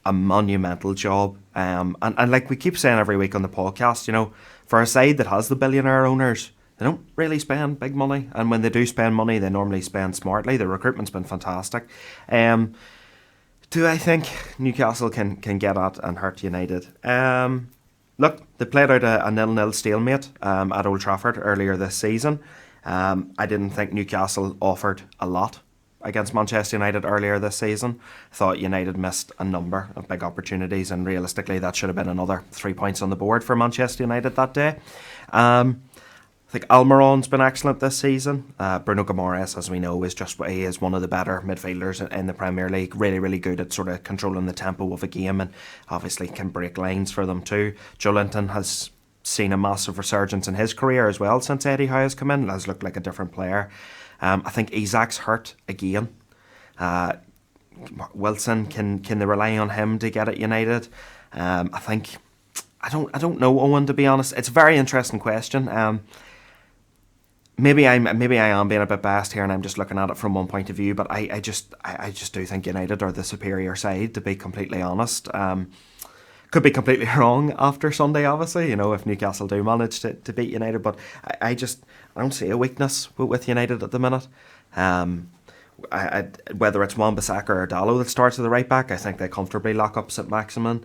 a monumental job. And like we keep saying every week on the podcast, you know, for a side that has the billionaire owners, they don't really spend big money. And when they do spend money, they normally spend smartly. The recruitment's been fantastic. Do I think Newcastle can get at and hurt United? Look, they played out a 0-0 stalemate at Old Trafford earlier this season. I didn't think Newcastle offered a lot against Manchester United earlier this season. Thought United missed a number of big opportunities, and realistically that should have been another 3 points on the board for Manchester United that day. I think Almiron's been excellent this season. Bruno Guimaraes, as we know, he is one of the better midfielders in the Premier League. Really, really good at sort of controlling the tempo of a game, and obviously can break lines for them too. Joe Linton has seen a massive resurgence in his career as well since Eddie Howe has come in. Has looked like a different player. I think Isak's hurt again. Wilson, can they rely on him to get at United? I don't know, Owen, to be honest. It's a very interesting question. Maybe I am being a bit biased here, and I'm just looking at it from one point of view. But I just do think United are the superior side, to be completely honest. Could be completely wrong after Sunday, obviously. You know, if Newcastle do manage to beat United, but I don't see a weakness with United at the minute. Whether it's Wan-Bissaka or Dalot that starts at the right back, I think they comfortably lock up St Maximin.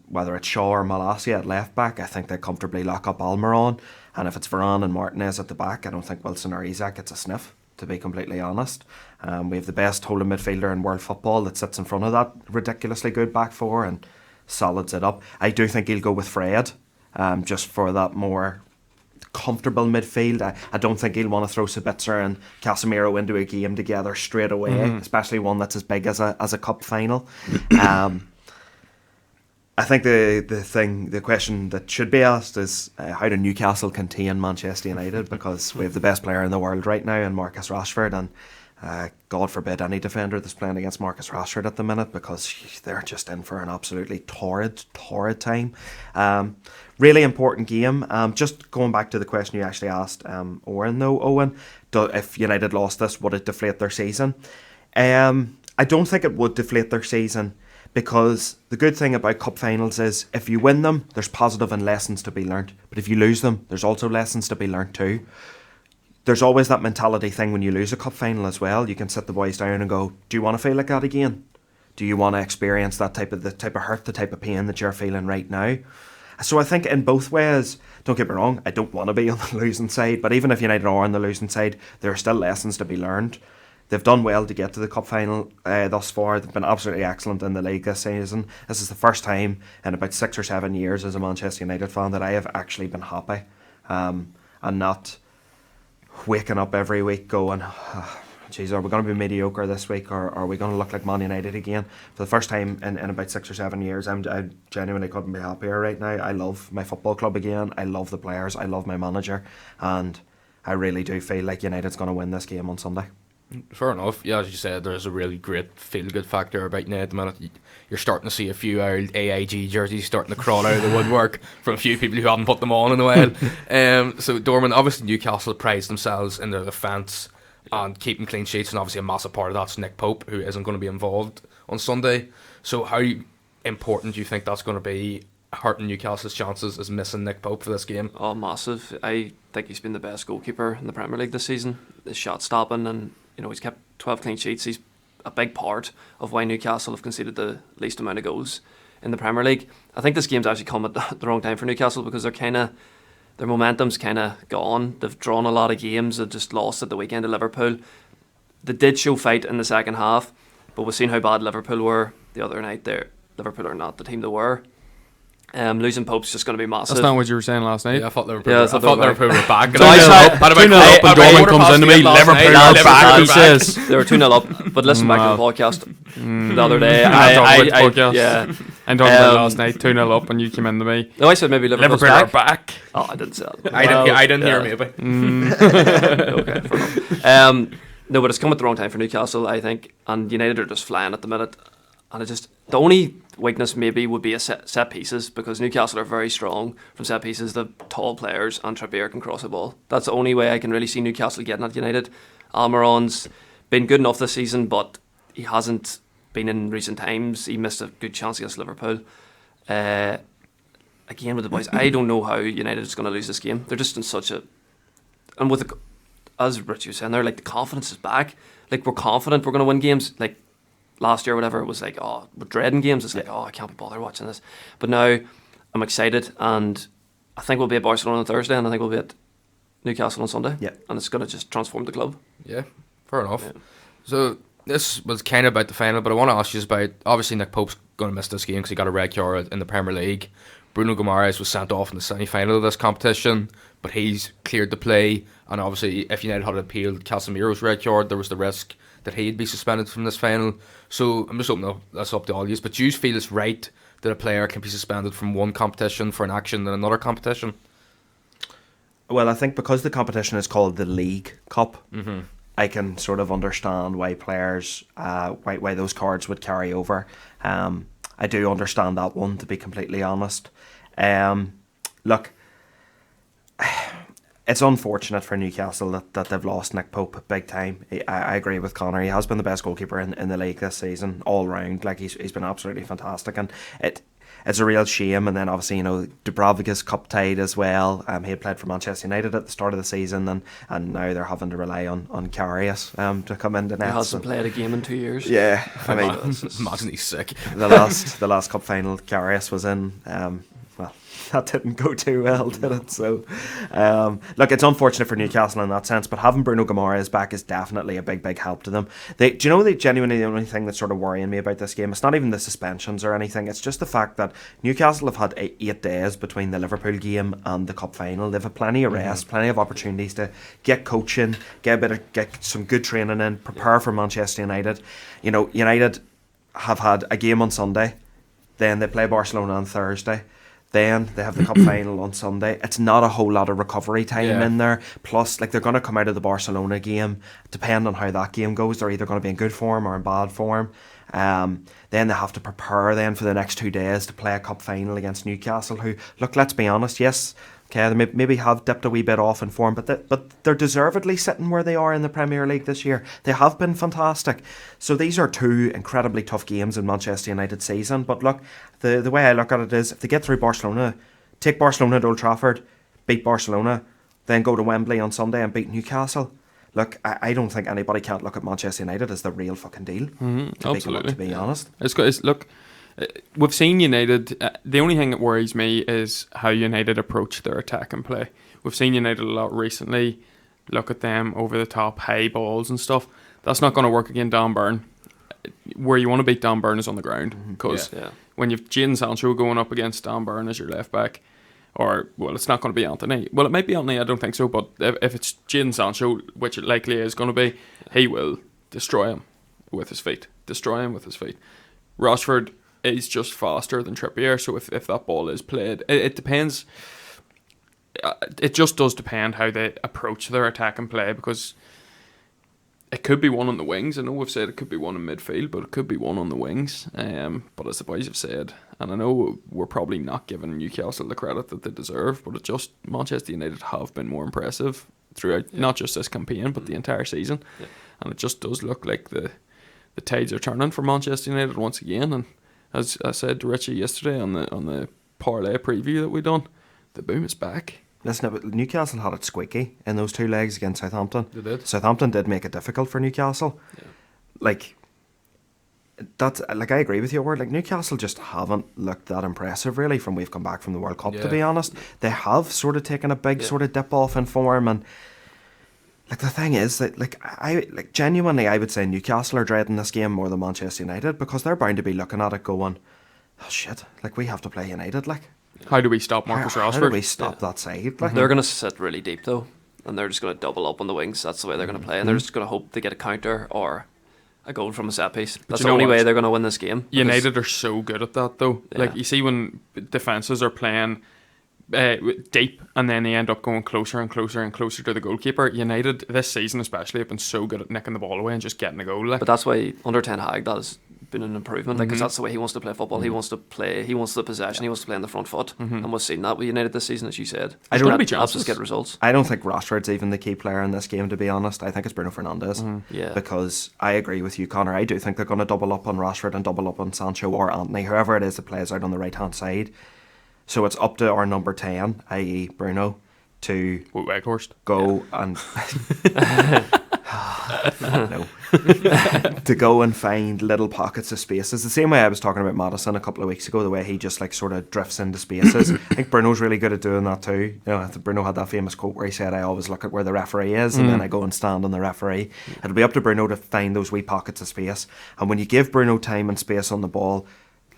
Whether it's Shaw or Malacia at left back, I think they comfortably lock up Almiron. And if it's Varane and Martinez at the back, I don't think Wilson or Isak gets a sniff, to be completely honest. We have the best holding midfielder in world football that sits in front of that ridiculously good back four and solids it up. I do think he'll go with Fred, just for that more comfortable midfield. I don't think he'll want to throw Sabitzer and Casemiro into a game together straight away, especially one that's as big as a cup final. I think the question that should be asked is how do Newcastle contain Manchester United, because we have the best player in the world right now in Marcus Rashford, and God forbid any defender that's playing against Marcus Rashford at the minute, because they're just in for an absolutely torrid time. Really important game. Just going back to the question you actually asked Owen, if United lost this, would it deflate their season? I don't think it would deflate their season, because the good thing about cup finals is if you win them, there's positive and lessons to be learnt. But if you lose them, there's also lessons to be learnt too. There's always that mentality thing when you lose a cup final as well. You can sit the boys down and go, do you want to feel like that again? Do you want to experience the type of hurt, the type of pain that you're feeling right now? So I think in both ways, don't get me wrong, I don't want to be on the losing side, but even if United are on the losing side, there are still lessons to be learned. They've done well to get to the cup final thus far. They've been absolutely excellent in the league this season. This is the first time in about 6 or 7 years as a Manchester United fan that I have actually been happy, and not waking up every week going, geez, are we going to be mediocre this week, or are we going to look like Man United again? For the first time in about 6 or 7 years, I genuinely couldn't be happier right now. I love my football club again. I love the players. I love my manager, and I really do feel like United's going to win this game on Sunday. Fair enough. Yeah, as you said, there's a really great feel-good factor about United at the minute. You're starting to see a few old AIG jerseys starting to crawl out of the woodwork from a few people who haven't put them on in a while. So, Dorman, obviously Newcastle pride themselves in their defence and keeping clean sheets, and obviously a massive part of that's Nick Pope, who isn't going to be involved on Sunday. So how important do you think that's going to be, hurting Newcastle's chances, as missing Nick Pope for this game? Oh, massive. I think he's been the best goalkeeper in the Premier League this season. His shot stopping, and he's kept 12 clean sheets. He's a big part of why Newcastle have conceded the least amount of goals in the Premier League. I think this game's actually come at the wrong time for Newcastle, because their momentum's kind of gone. They've drawn a lot of games. They've just lost at the weekend to Liverpool. They did show fight in the second half, but we've seen how bad Liverpool were the other night. Liverpool are not the team they were. Losing Pope's just going to be massive. That's not what you were saying last night. Yeah, I thought Liverpool, Liverpool were back. So I said 2-0 up and Dorman comes into me. Liverpool are back, he says. They were 2-0 up, but listen back to the podcast the other day. Yeah. I'm talking about last night, 2-0 up, and you came into me. No, I said maybe Liverpool are back. Oh, I didn't say that. I didn't hear maybe. Okay, fair enough. No, but it's come at the wrong time for Newcastle, I think, and United are just flying at the minute. And the only weakness maybe would be a set pieces, because Newcastle are very strong from set pieces. The tall players and Trippier can cross the ball. That's the only way I can really see Newcastle getting at United. Almiron's been good enough this season, but he hasn't been in recent times. He missed a good chance against Liverpool. Again with the boys, I don't know how United is going to lose this game. They're just in such a... And with as Richie was saying there, like, the confidence is back. Like, we're confident we're going to win games. Like, last year or whatever, it was like, oh, we're dreading games. It's like, oh, I can't be bothered watching this. But now I'm excited, and I think we'll be at Barcelona on Thursday, and I think we'll be at Newcastle on Sunday. Yeah. And it's going to just transform the club. Yeah, fair enough. Yeah. So this was kind of about the final, but I want to ask you about, obviously Nick Pope's going to miss this game because he got a red card in the Premier League. Bruno Guimaraes was sent off in the semi-final of this competition, but he's cleared to play. And obviously, if United had appealed Casemiro's red card, there was the risk that he'd be suspended from this final. So I'm just opening that's up to all you. But do you feel it's right that a player can be suspended from one competition for an action in another competition? Well, I think because the competition is called the League Cup, I can sort of understand why players, why those cards would carry over. I do understand that one, to be completely honest. Look, it's unfortunate for Newcastle that they've lost Nick Pope big time. I agree with Connor. He has been the best goalkeeper in the league this season, all round. Like, he's been absolutely fantastic, and it's a real shame. And then obviously, Dubravka's cup tied as well. He had played for Manchester United at the start of the season, and now they're having to rely on Karius to come into net. He hasn't played a game in 2 years. Yeah, I mean, imagine he's sick. The last cup final Karius was in. Well, that didn't go too well, did it? So, look, it's unfortunate for Newcastle in that sense, but having Bruno Guimaraes back is definitely a big help to them. Genuinely, the only thing that's sort of worrying me about this game, it's not even the suspensions or anything, it's just the fact that Newcastle have had 8 days between the Liverpool game and the cup final. They've had plenty of rest, plenty of opportunities to get coaching, get some good training in, prepare for Manchester United. United have had a game on Sunday, then they play Barcelona on Thursday. Then they have the cup final on Sunday. It's not a whole lot of recovery time in there. Plus, they're going to come out of the Barcelona game. Depending on how that game goes, they're either going to be in good form or in bad form. Then they have to prepare then for the next 2 days to play a cup final against Newcastle, who, look, let's be honest, yes, okay, they maybe have dipped a wee bit off in form, but they're deservedly sitting where they are in the Premier League this year. They have been fantastic. So these are 2 incredibly tough games in Manchester United's season. But look, the way I look at it is, if they get through Barcelona, take Barcelona to Old Trafford, beat Barcelona, then go to Wembley on Sunday and beat Newcastle. Look, I don't think anybody can't look at Manchester United as the real fucking deal. Absolutely. To be honest. Look, we've seen United. The only thing that worries me is how United approach their attack and play. We've seen United a lot recently. Look at them over the top, high balls and stuff. That's not going to work against Dan Burn. Where you want to beat Dan Burn is on the ground, because when you've Jadon Sancho going up against Dan Burn as your left back, or, well, it's not going to be Anthony. Well, it might be Anthony, I don't think so, but if it's Jadon Sancho, which it likely is going to be, he will destroy him with his feet. Rashford is just faster than Trippier, so if that ball is played, it depends. It just does depend how they approach their attack and play, because it could be one on the wings. I know we've said it could be one in midfield, but it could be one on the wings. But as the boys have said, and I know we're probably not giving Newcastle the credit that they deserve, but it just Manchester United have been more impressive throughout not just this campaign but the entire season, and it just does look like the tides are turning for Manchester United once again. And as I said to Richie yesterday on the parlay preview that we done, the boom is back. Listen, Newcastle had it squeaky in those 2 legs against Southampton. They did. Southampton did make it difficult for Newcastle. Yeah. Like, that's like, I agree with your word. Like, Newcastle just haven't looked that impressive really from we've come back from the World Cup. To be honest, they have sort of taken a big sort of dip off in form, and like the thing is that like genuinely I would say Newcastle are dreading this game more than Manchester United, because they're bound to be looking at it going, oh shit, like we have to play United. Like, how do we stop Marcus Rashford? How do we stop that side? Like, They're going to sit really deep though, and they're just going to double up on the wings. That's the way they're going to play, and they're just going to hope to get a counter or a goal from a set piece. That's the only way they're going to win this game. United are so good at that though. Yeah. Like, you see when defences are playing deep and then they end up going closer and closer and closer to the goalkeeper. United this season especially have been so good at nicking the ball away and just getting a goal. Like. But that's why under Ten Hag that has been an improvement, because that's the way he wants to play football. He wants to play, he wants the possession, he wants to play in the front foot, and we've seen that with United this season, as you said. I don't- that helps us get results. I don't think Rashford's even the key player in this game, to be honest. I think it's Bruno Fernandes. Yeah. Because I agree with you, Connor. I do think they're going to double up on Rashford and double up on Sancho or Antony, whoever it is that plays out on the right hand side. So it's up to our number 10, i.e. Bruno, to Weghorst. go and no, to go and find little pockets of spaces. The same way I was talking about Maddison a couple of weeks ago, the way he just like sort of drifts into spaces. I think Bruno's really good at doing that too. You know, I think Bruno had that famous quote where he said, I always look at where the referee is and then I go and stand on the referee. It'll be up to Bruno to find those wee pockets of space, and when you give Bruno time and space on the ball,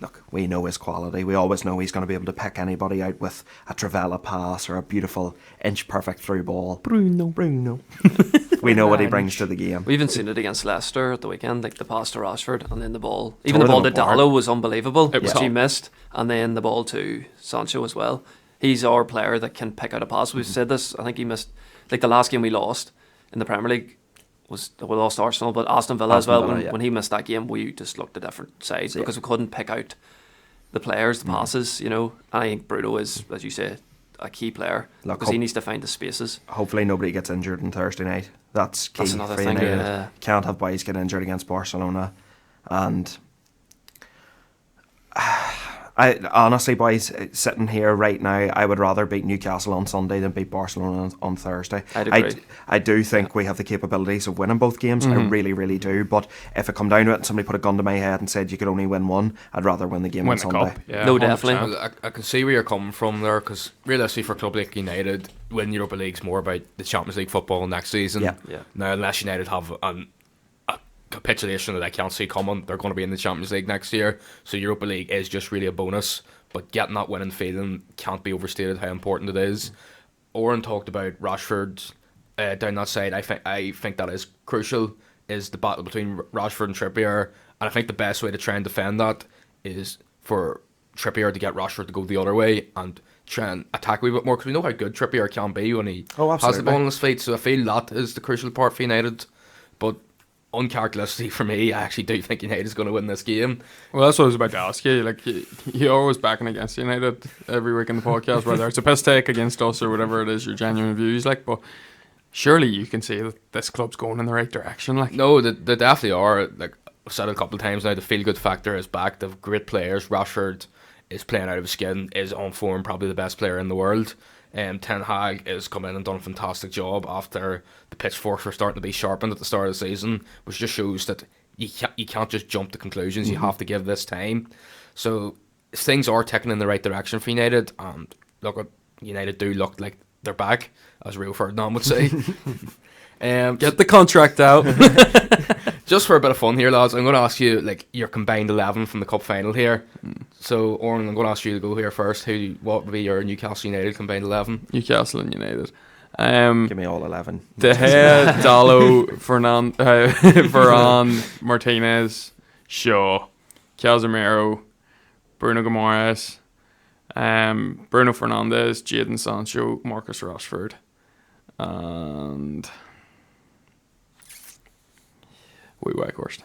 look, we know his quality. We always know he's going to be able to pick anybody out with a Travella pass or a beautiful inch-perfect through ball. Bruno. We know what he brings to the game. We even seen it against Leicester at the weekend, like the pass to Rashford and then the ball. Even Tore the ball them to apart. Dallo was unbelievable, It was which he top. missed, and then the ball to Sancho as well. He's our player that can pick out a pass. We've said this. I think he missed, like the last game we lost in the Premier League was, we lost Arsenal, but Aston Villa as Aston well. Villa, When he missed that game, we just looked a different side because we couldn't pick out the players, the passes, you know. And I think Bruno is, as you say, a key player, Look, because he needs to find the spaces. Hopefully nobody gets injured on Thursday night. That's key. That's another for thing, United. yeah. Can't have boys get injured against Barcelona. And I honestly, boys, sitting here right now, I would rather beat Newcastle on Sunday than beat Barcelona on Thursday. I'd agree. I do think we have the capabilities of winning both games. I really, really do. But if it come down to it and somebody put a gun to my head and said you could only win one, I'd rather win the game Win on the Sunday. cup. Yeah, No, 100%. definitely. Well, I can see where you're coming from there, because realistically for a club like United, winning Europa League's more about the Champions League football next season. Yeah. Now, unless United have a capitulation that I can't see coming, they're going to be in the Champions League next year. So Europa League is just really a bonus, but getting that winning feeling can't be overstated how important it is. Oren talked about Rashford down that side. I think that is crucial, is the battle between Rashford and Trippier, and I think the best way to try and defend that is for Trippier to get Rashford to go the other way and try and attack a wee bit more, because we know how good Trippier can be when he has the absolutely. ball on his feet. So I feel that is the crucial part for United. But uncharacteristically for me, I actually do think United is going to win this game. Well, that's what I was about to ask you. Like, you're always backing against United every week in the podcast, whether it's a piss take against us or whatever it is, your genuine views. Like, but surely you can see that this club's going in the right direction. Like, No, they definitely are. Like I've said it a couple of times now, the feel-good factor is back. They've great players. Rashford is playing out of his skin, is on form, probably the best player in the world. Ten Hag has come in and done a fantastic job after the pitchforks were starting to be sharpened at the start of the season, which just shows that you can't just jump to conclusions. You have to give this time. So things are ticking in the right direction for United, and look, United do look like they're back, as Rio Ferdinand would say. get the contract out. Just for a bit of fun here, lads, I'm going to ask you like your combined 11 from the cup final here. So, Oren, I'm going to ask you to go here first. What would be your Newcastle United combined 11? Newcastle and United. Give me all 11. De Gea, Dallo, Varane, Martinez, Shaw, Casemiro, Bruno Guimaraes, Bruno Fernandes, Jadon Sancho, Marcus Rashford, and We Weghorst.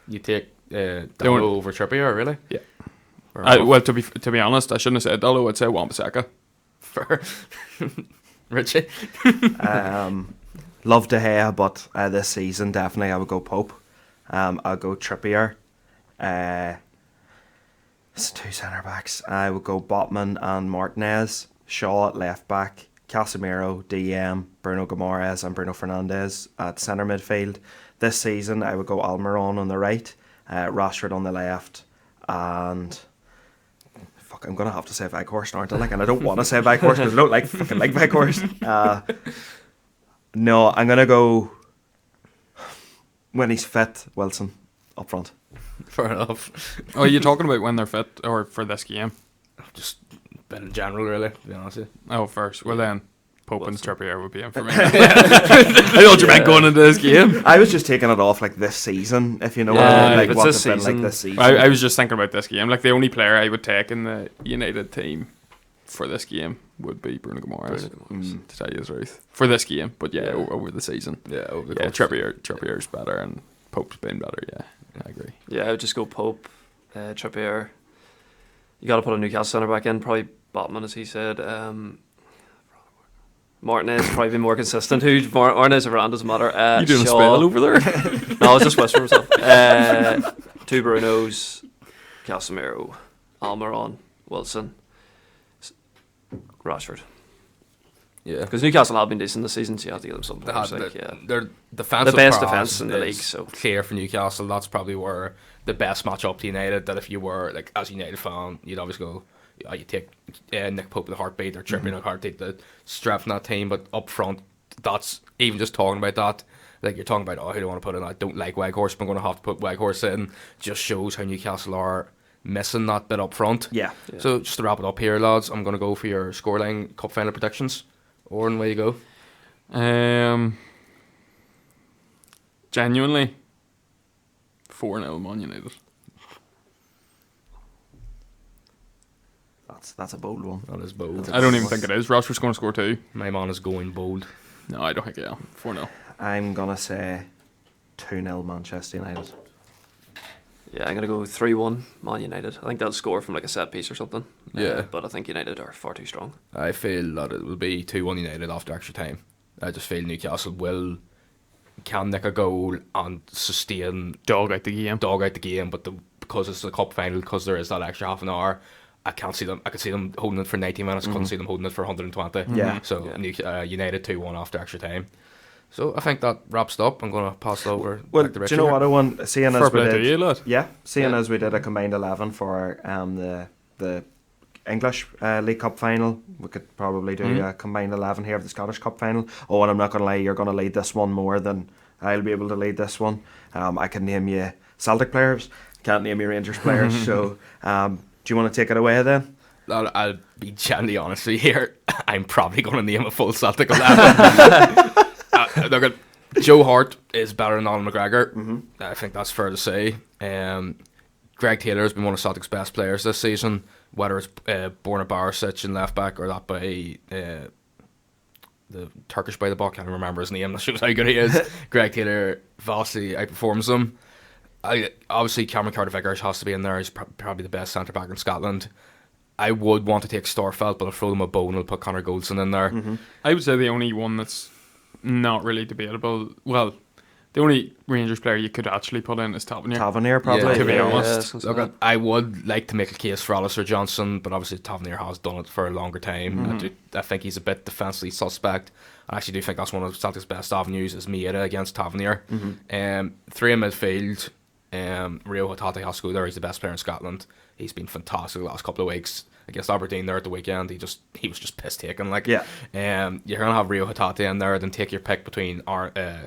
You take Don't- Dallo over Trippier, really? Yeah. Fair enough. Well, to be honest, I shouldn't have said Dallo. I'd say Wan-Bissaka. Fair. Richie? Love De Gea, but this season definitely I would go Pope. I'll go Trippier. It's 2 centre backs. I would go Botman and Martinez. Shaw at left back. Casemiro, DM, Bruno Guimaraes and Bruno Fernandes at centre midfield. This season I would go Almiron on the right, Rashford on the left, and fuck, I'm gonna have to say Weghorst, aren't I? Like, and I don't want to say Weghorst because I don't like Weghorst. No, I'm gonna go when he's fit. Wilson up front. Fair enough. Oh, are you talking about when they're fit or for this game? Just bit in general, really, to be honest with you. Oh, first. Well, then Pope and Wilson. Trippier would be in for me. I thought you meant going into this game. I was just taking it off like this season, if you know what Yeah, I mean. Like if it's what this they've been like season- this season. I was just thinking about this game. Like, the only player I would take in the United team for this game would be Bruno Guimaraes. To tell you the truth, for this game, but yeah, over the season. Yeah, over the Yeah, course. Trippier's better and Pope's been better. Yeah, I agree. Yeah, I would just go Pope, Trippier. You got to put a Newcastle centre back in, probably Botman, as he said. Martinez probably be more consistent. Who Martinez or Varane doesn't matter. You doing a Shaw. spell over there? No, I was just whispering myself. 2 Brunos, Casemiro, Almiron, Wilson, Rashford. Yeah. Because Newcastle have been decent this season, so you have to give them something. They had Like, the- yeah. Their defensive The best prowess defence in the is league, so. clear for Newcastle. That's probably where the best match up to United. That if you were like as a United fan, you'd always go, you take Nick Pope with a heartbeat or Trippier with a heartbeat to strengthen that team. But up front, that's even just talking about that. Like, you're talking about, who do I want to put in? I don't like Weghorst, but I'm going to have to put Weghorst in. Just shows how Newcastle are missing that bit up front. Yeah. So just to wrap it up here, lads, I'm going to go for your scoreline cup final predictions. Oren, where you go? Genuinely, 4-0 Man United. That's a bold one. That is bold. I don't even think it is. Rashford's going to score 2. My man is going bold. No, I don't think. Yeah, 4-0. I'm gonna say 2-0 Manchester United. Yeah, I'm going to go 3-1 Man United. I think they'll score from like a set piece or something. Yeah. But I think United are far too strong. I feel that it will be 2-1 United after extra time. I just feel Newcastle can nick a goal and sustain Dog out the game. the game, but because it's the cup final, because there is that extra half an hour, I could see them holding it for 90 minutes. Couldn't see them holding it for 120. Yeah. So Yeah. United 2-1 after extra time. So I think that wraps it up. I'm going to pass it over Well, back to do Richard you know here. what I want? Seeing Fair as we play to did, you, lad. yeah, seeing Yeah. as we did a combined 11 for the English League Cup final, we could probably do a combined 11 here of the Scottish Cup final. Oh, and I'm not going to lie, you're going to lead this one more than I'll be able to lead this one. I can name you Celtic players, can't name you Rangers players. So, do you want to take it away then? I'll be genuinely honest with you here. I'm probably going to name a full Celtic 11. Look at Joe Hart is better than Alan McGregor. I think that's fair to say. Greg Taylor has been one of Celtic's best players this season, whether it's Borna Barisic in left back or that by the Turkish by the buck. I can't remember his name. That shows how good he is. Greg Taylor vastly outperforms him. Obviously, Cameron Carter-Vickers has to be in there. He's probably the best centre back in Scotland. I would want to take Starfelt, but I'll throw them a bone. I'll put Connor Goldson in there. I would say the only one that's not really debatable. Well, the only Rangers player you could actually put in is Tavernier. Tavernier, probably. Yeah, to be Yeah, honest. yeah, Look, I would like to make a case for Alistair Johnson, but obviously Tavernier has done it for a longer time. I think he's a bit defensively suspect. I actually do think that's one of Celtic's best avenues is Mieta against Tavernier. 3 in midfield. Rio Hatate has to go there. He's the best player in Scotland. He's been fantastic the last couple of weeks. Against Aberdeen there at the weekend, he was just piss taken. Like, Yeah. You're gonna have Rio Hatate in there, then take your pick between Aaron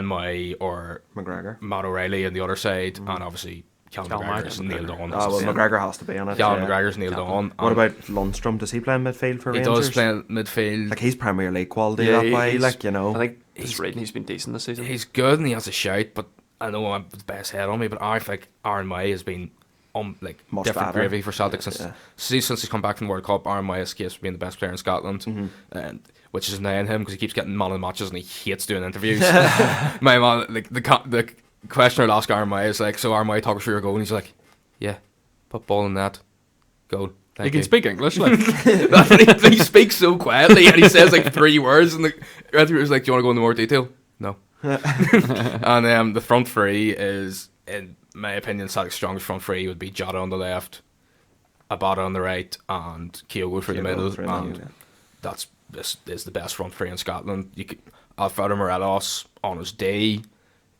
Moy or McGregor. Matt O'Reilly on the other side, and obviously Callum McGregor's nailed on. Oh, well, McGregor has to be on it. Callum yeah. McGregor's nailed on. What about Lundstrom? Does he play in midfield for He Rangers? does play in midfield. Like, he's Premier League quality Yeah, that way, he's- like, you know. I think he's rating he's been decent this season. He's good and he has a shout, but I know I'm the best head on me, but I think Aaron Moy has been Much different better. gravy for Celtic Yeah. since he's come back from the World Cup. Aaron Moy escapes being the best player in Scotland, and which is annoying him because he keeps getting man of the matches and he hates doing interviews. My man, the questioner will ask Aaron Moy is like, so Aaron Moy, talk us through your goal, and he's like, yeah, put ball in that, goal. He can speak English, like. He speaks so quietly and he says like 3 words, and the interviewer's like, do you want to go into more detail? No. And the front three is, in my opinion, Celtic's strongest front three would be Jota on the left, Abada on the right, and Kyogo through the middle. This is the best front three in Scotland. Alfredo Morelos on his day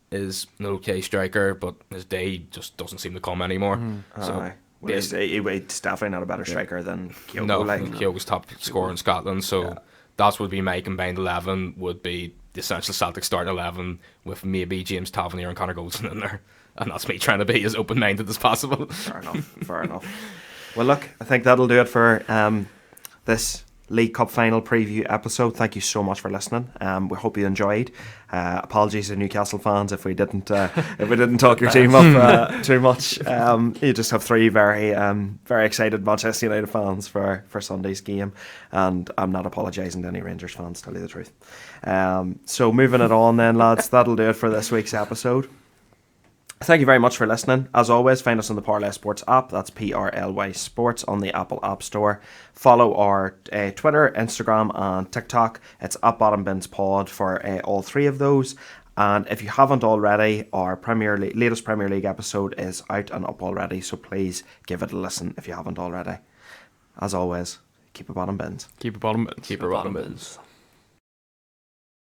is an okay striker, but his day just doesn't seem to come anymore. So he's definitely not a better striker than Kyogo. no, Kyogo's top scorer in Scotland. So that would be my combined 11. Would be the essential Celtic starting 11 with maybe James Tavernier and Connor Goldson in there, and that's me trying to be as open-minded as possible. Fair enough. Well, look, I think that'll do it for this League Cup final preview episode. Thank you so much for listening. We hope you enjoyed. Apologies to Newcastle fans if we didn't talk your team up too much. You just have 3 very very excited Manchester United fans for Sunday's game, and I'm not apologising to any Rangers fans, to tell you the truth. So moving it on then, lads, that'll do it for this week's episode. Thank you very much for listening. As always, find us on the Parlay Sports app. That's PRLY Sports on the Apple App Store. Follow our Twitter, Instagram and TikTok. It's at Bottom Bins Pod for all 3 of those. And if you haven't already, our latest Premier League episode is out and up already. So please give it a listen if you haven't already. As always, keep it bottom bins. Keep it bottom bins. Keep it bottom bins.